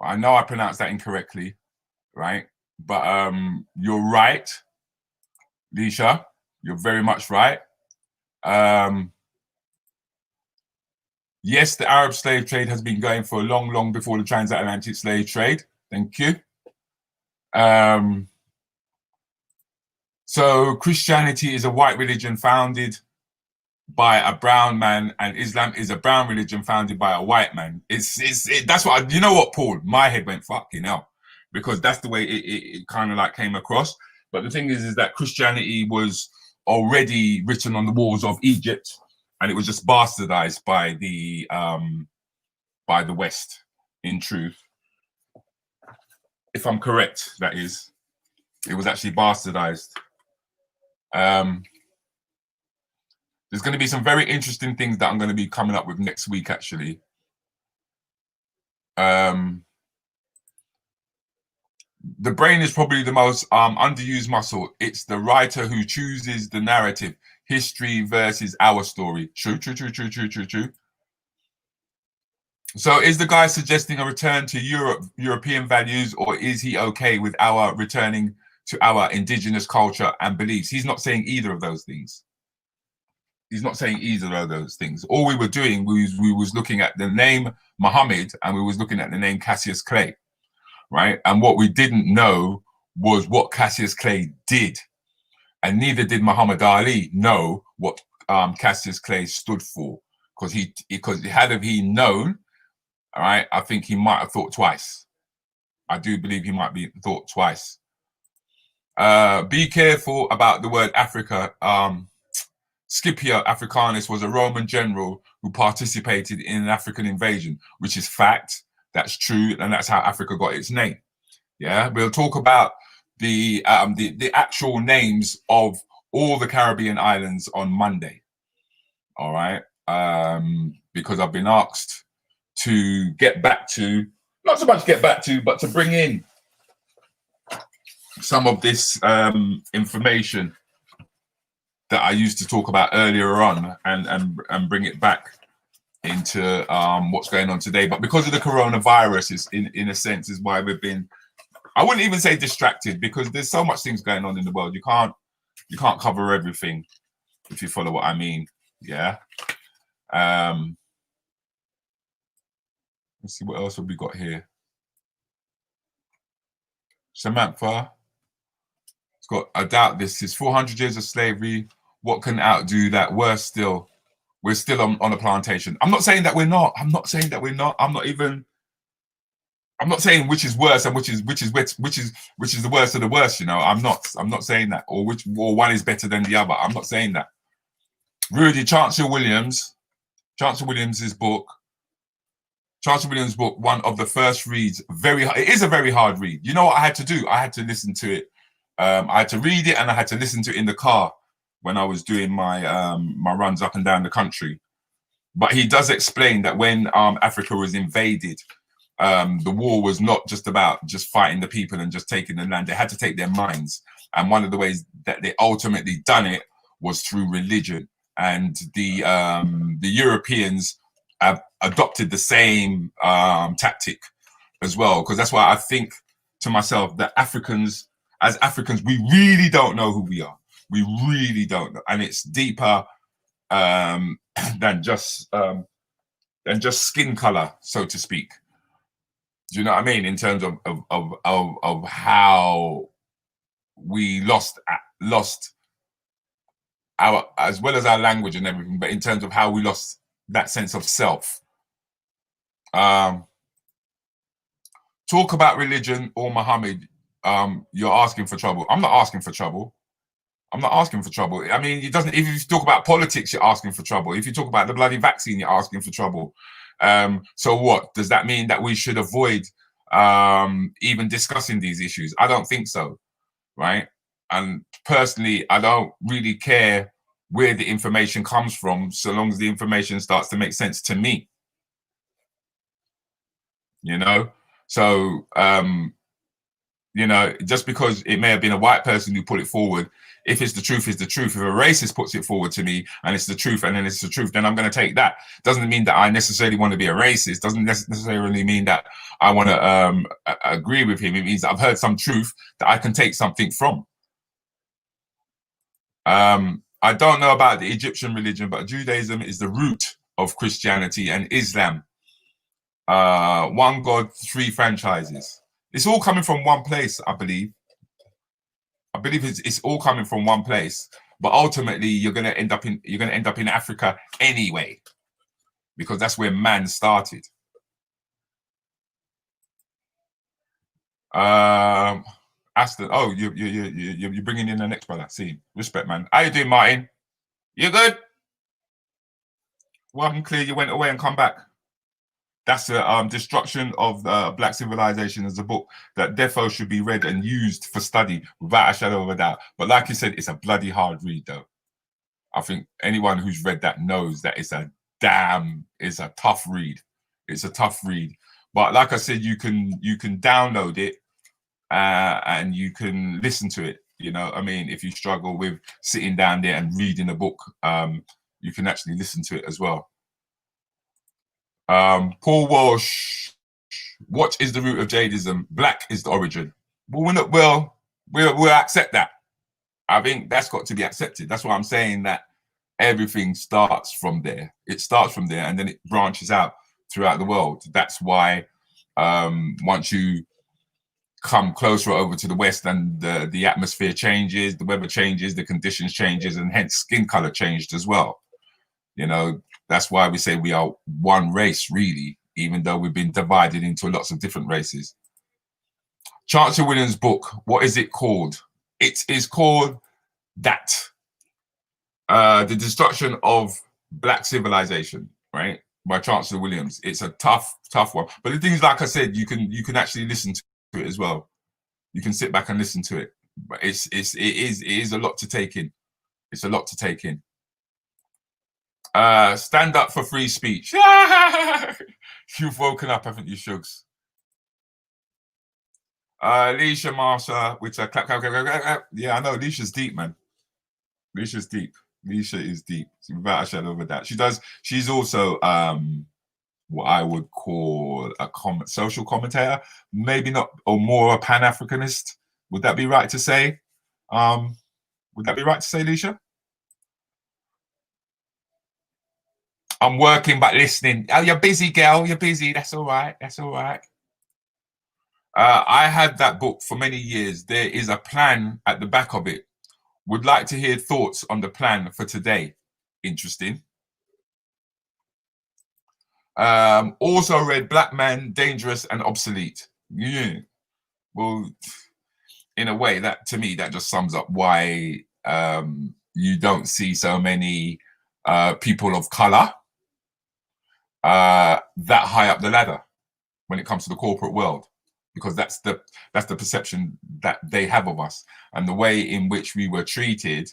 I know I pronounced that incorrectly, right? But you're right, Lisha. You're very much right. Yes, the Arab slave trade has been going for long before the transatlantic slave trade. Thank you. So Christianity is a white religion founded by a brown man, and Islam is a brown religion founded by a white man. That's what you know what, Paul? My head went fucking hell, because that's the way it kind of like came across. But the thing is that Christianity was already written on the walls of Egypt, and it was just bastardized by the West. In truth, if I'm correct, that is, it was actually bastardized. There's going to be some very interesting things that I'm going to be coming up with next week, actually. The brain is probably the most underused muscle. It's the writer who chooses the narrative. History versus our story. True. So is the guy suggesting a return to European values, or is he okay with our returning to our indigenous culture and beliefs? He's not saying either of those things. He's not saying either of those things. All we were doing was we was looking at the name Muhammad, and we was looking at the name Cassius Clay, right? And what we didn't know was what Cassius Clay did. And neither did Muhammad Ali know what Cassius Clay stood for. Because had he known, all right, I think he might have thought twice. I do believe he might be thought twice. Be careful about the word Africa. Scipio Africanus was a Roman general who participated in an African invasion, which is fact. That's true, and that's how Africa got its name. Yeah, we'll talk about the actual names of all the Caribbean islands on Monday. All right, because I've been asked to get back to, not so much get back to, but to bring in some of this information that I used to talk about earlier on, and bring it back into what's going on today. But because of the coronavirus, is in a sense is why we've been, I wouldn't even say distracted, because there's so much things going on in the world. You can't cover everything, if you follow what I mean. Yeah. Let's see, what else have we got here? Samantha, it's got, I doubt this is 400 years of slavery. What can outdo that? Worse still, we're still on a plantation. I'm not saying that we're not. I'm not saying that we're not. I'm not saying which is worse and which is the worst of the worst. You know, I'm not saying that, or one is better than the other. I'm not saying that. Rudi, Chancellor Williams's book, Charles Williams' book, one of the first reads, it is a very hard read. You know what I had to do? I had to listen to it. I had to read it and I had to listen to it in the car when I was doing my my runs up and down the country. But he does explain that when Africa was invaded, the war was not just about just fighting the people and just taking the land. They had to take their minds. And one of the ways that they ultimately done it was through religion. And the Europeans have adopted the same tactic as well. Because that's why I think to myself that as Africans, we really don't know who we are. We really don't know. And it's deeper than just skin color, so to speak. Do you know what I mean? In terms of how we lost our, as well as our language and everything, but in terms of how we lost that sense of self. Talk about religion or Muhammad, you're asking for trouble. I'm not asking for trouble. I'm not asking for trouble. I mean, it doesn't. If you talk about politics, you're asking for trouble. If you talk about the bloody vaccine, you're asking for trouble. So what does that mean? That we should avoid even discussing these issues? I don't think so, right? And personally, I don't really care where the information comes from, so long as the information starts to make sense to me. You know, so you know, just because it may have been a white person who put it forward, if it's the truth, it's the truth. If a racist puts it forward to me and it's the truth, and then it's the truth, then I'm going to take that. Doesn't mean that I necessarily want to be a racist. Doesn't necessarily mean that I want to agree with him. It means that I've heard some truth that I can take something from. I don't know about the Egyptian religion, but Judaism is the root of Christianity and Islam. One God, three franchises. It's all coming from one place, I believe. I believe it's all coming from one place, but ultimately you're going to end up in Africa anyway, because that's where man started. Aston, oh, you're bringing in the next brother. See, respect, man. How you doing, Martin? You good? Welcome, clear. You went away and come back. That's the Destruction of Black Civilization as a book that defo should be read and used for study without a shadow of a doubt. But like you said, it's a bloody hard read, though. I think anyone who's read that knows that it's a tough read. It's a tough read. But like I said, you can download it and you can listen to it. You know, I mean, if you struggle with sitting down there and reading a book, you can actually listen to it as well. Paul Walsh, what is the root of jihadism? Black is the origin. Well, we'll accept that. I think that's got to be accepted. That's why I'm saying that everything starts from there. It starts from there and then it branches out throughout the world. That's why once you come closer over to the West and the atmosphere changes, the weather changes, the conditions changes, and hence skin color changed as well. You know, that's why we say we are one race, really, even though we've been divided into lots of different races. Chancellor Williams' book, what is it called? It is called that. The Destruction of Black Civilization, right? By Chancellor Williams. It's a tough one. But the thing is, like I said, you can actually listen to it as well. You can sit back and listen to it. But it is a lot to take in. It's a lot to take in. Stand up for free speech. You've woken up, haven't you, Shugs? Leisha Marsha, which I clap. Yeah, I know. Leisha's deep, man. Leisha's deep. Leisha is deep, without a shadow of a doubt. She's also what I would call a social commentator, maybe not, or more a Pan-Africanist. Would that be right to say? Would that be right to say, Leisha? I'm working but listening. Oh, you're busy, girl. You're busy. That's all right. That's all right. I had that book for many years. There is a plan at the back of it. Would like to hear thoughts on the plan for today. Interesting. Also read Black Man, Dangerous and Obsolete. Yeah. Well, in a way, that to me, that just sums up why you don't see so many people of color that high up the ladder when it comes to the corporate world, because that's the perception that they have of us, and the way in which we were treated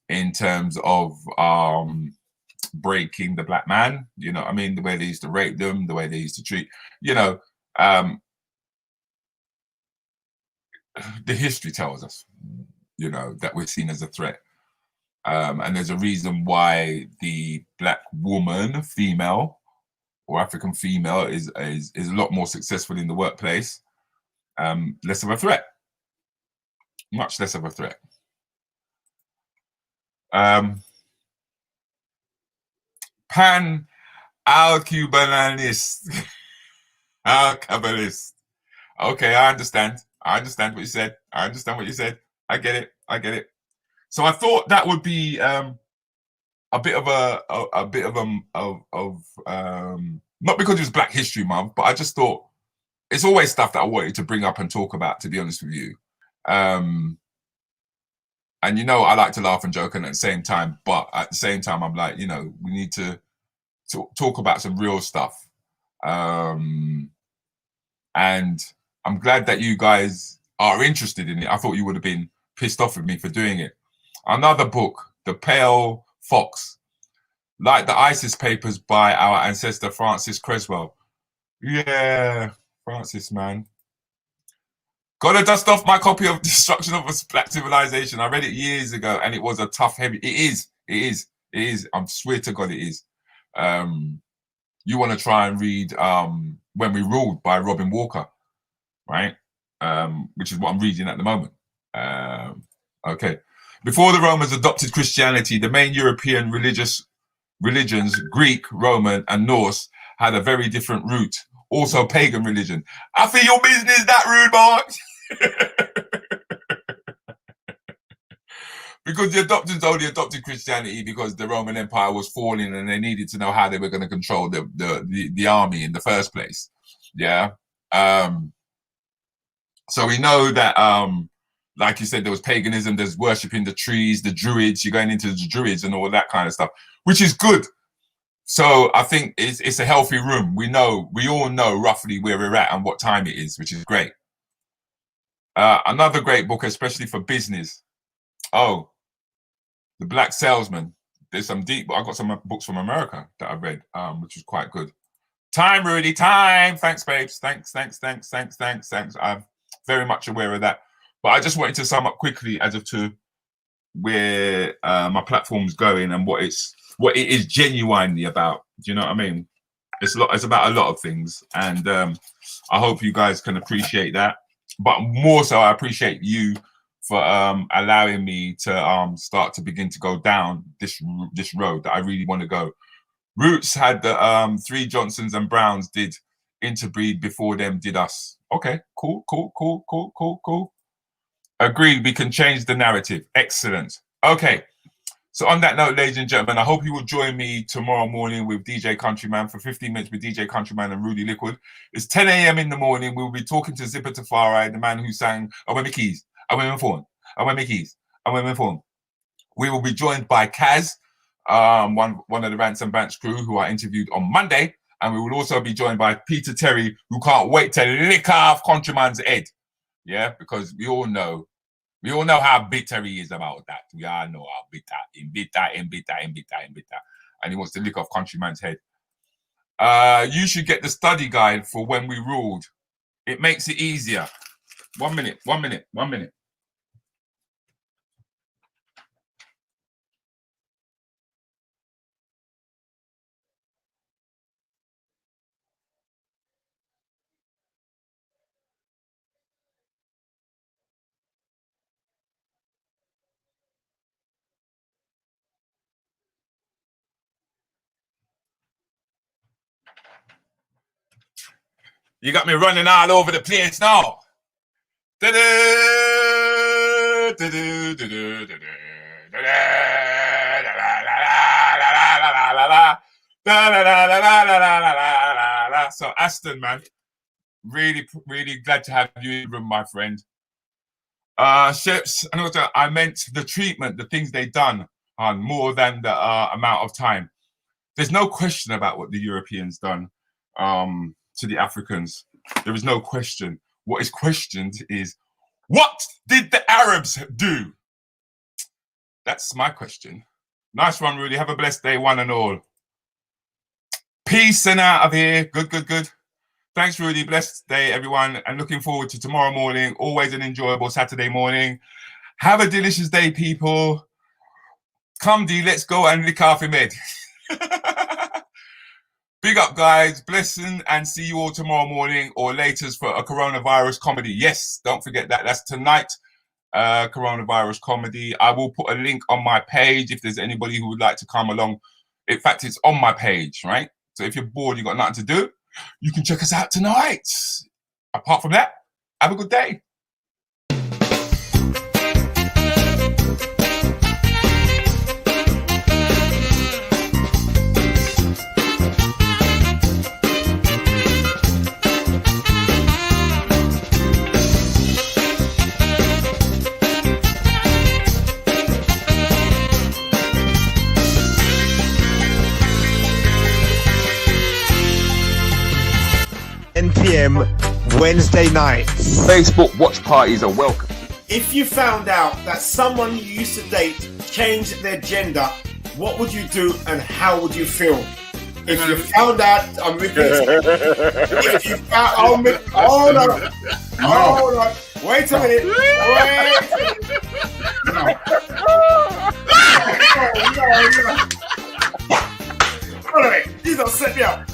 in terms of breaking the black man, you know what I mean, the way they used to rape them, the way they used to treat, you know, the history tells us, you know, that we're seen as a threat. And there's a reason why the black woman, female, or African female is a lot more successful in the workplace, less of a threat, much less of a threat. Pan al-Cubanist, al-Kabbalist. Okay, I understand. I understand what you said. I understand what you said. I get it. I get it. So I thought that would be a bit of not because it was Black History Month, but I just thought it's always stuff that I wanted to bring up and talk about, to be honest with you. And you know, I like to laugh and joke, and at the same time, I'm like, you know, we need to talk about some real stuff. And I'm glad that you guys are interested in it. I thought you would have been pissed off with me for doing it. Another book, The Pale Fox, like the ISIS papers by our ancestor Francis Creswell. Yeah, Francis, man. Gotta dust off my copy of Destruction of a Black Civilization. I read it years ago, and it was a tough, heavy. It is. I swear to God, it is. You want to try and read When We Ruled by Robin Walker, right? Which is what I'm reading at the moment. Okay. Before the Romans adopted Christianity, the main European religions, Greek, Roman, and Norse, had a very different root. Also pagan religion. I feel your business that rude, Mark. Because the adopters only adopted Christianity because the Roman Empire was falling and they needed to know how they were going to control the army in the first place. Yeah. So we know that, like you said, there was paganism, there's worshipping the trees, the druids, you're going into the druids and all that kind of stuff, which is good. So I think it's a healthy room. We all know roughly where we're at and what time it is, which is great. Another great book, especially for business. Oh, The Black Salesman. There's some deep, I got some books from America that I read, which is quite good. Time, Rudy, time. Thanks, babes. Thanks. I'm very much aware of that. But I just wanted to sum up quickly as to where my platform's going and what it is genuinely about. Do you know what I mean? It's about a lot of things, and I hope you guys can appreciate that. But more so, I appreciate you for allowing me to start to begin to go down this road that I really want to go. Roots had the 3 Johnsons and Browns did interbreed before them did us. Okay, cool. Agreed, we can change the narrative. Excellent. Okay, so on that note, ladies and gentlemen, I hope you will join me tomorrow morning with DJ Countryman for 15 minutes with DJ Countryman and Rudi Lickwood. It's 10 a.m. in the morning. We'll be talking to Zipper Tafari, the man who sang I Wear My Keys, I Wear My Phone, I Wear My Keys, I Wear My Phone. We will be joined by Kaz, one of the Rants and Bants crew who I interviewed on Monday. And we will also be joined by Peter Terry, who can't wait to lick off Countryman's head. Yeah, because we all know how bitter he is about that. We all know how bitter. And he wants to lick off Countryman's head. You should get the study guide for When We Ruled. It makes it easier. 1 minute. You got me running all over the place now. So Aston, man, really glad to have you in the room, my friend. Ships, I meant the treatment, the things they done on more than the amount of time. there's no question about what the Europeans done to the Africans. There is no question. What is questioned is, what did the Arabs do? That's my question. Nice one, Rudy. Have a blessed day, one and all. Peace and out of here. Good, good, good. Thanks, Rudy. Blessed day, everyone. And looking forward to tomorrow morning. Always an enjoyable Saturday morning. Have a delicious day, people. Come, D, let's go and lick half him head. Big up, guys. Blessing, and see you all tomorrow morning or later for a coronavirus comedy. Yes, don't forget that. That's tonight. Coronavirus comedy. I will put a link on my page if there's anybody who would like to come along. In fact, it's on my page, right? So if you're bored, you've got nothing to do, you can check us out tonight. Apart from that, have a good day. PM Wednesday nights. Facebook watch parties are welcome. If you found out that someone you used to date changed their gender, what would you do and how would you feel? If you found out, I'm repeating. If you found, hold on, wait a minute, No. Hold on, you don't set me up.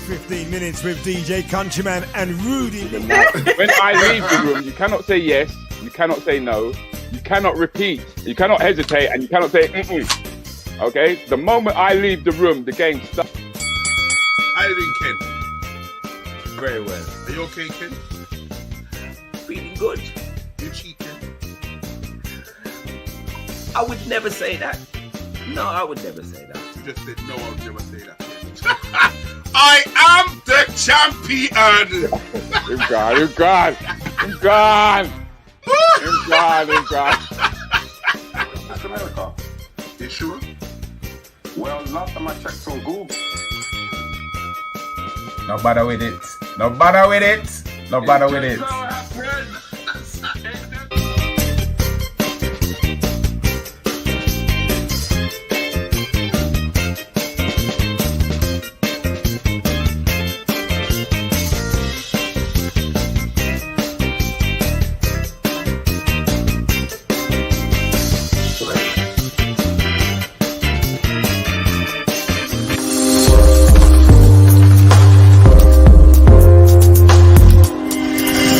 15 minutes with DJ Countryman and Rudi. When I leave the room, you cannot say yes, you cannot say no, you cannot repeat, you cannot hesitate, and you cannot say Okay? The moment I leave the room, the game starts. How you doing, Ken? Very well. Are you okay, Ken? Feeling good. You cheating? I would never say that. No, I would never say that. You just said no, I would never say that. I am the champion. He's gone. He's gone. He's gone. He's gone. He's gone. That's America. You sure? Well, last time I checked on Google. No bother with it. No bother with it. No bother with it.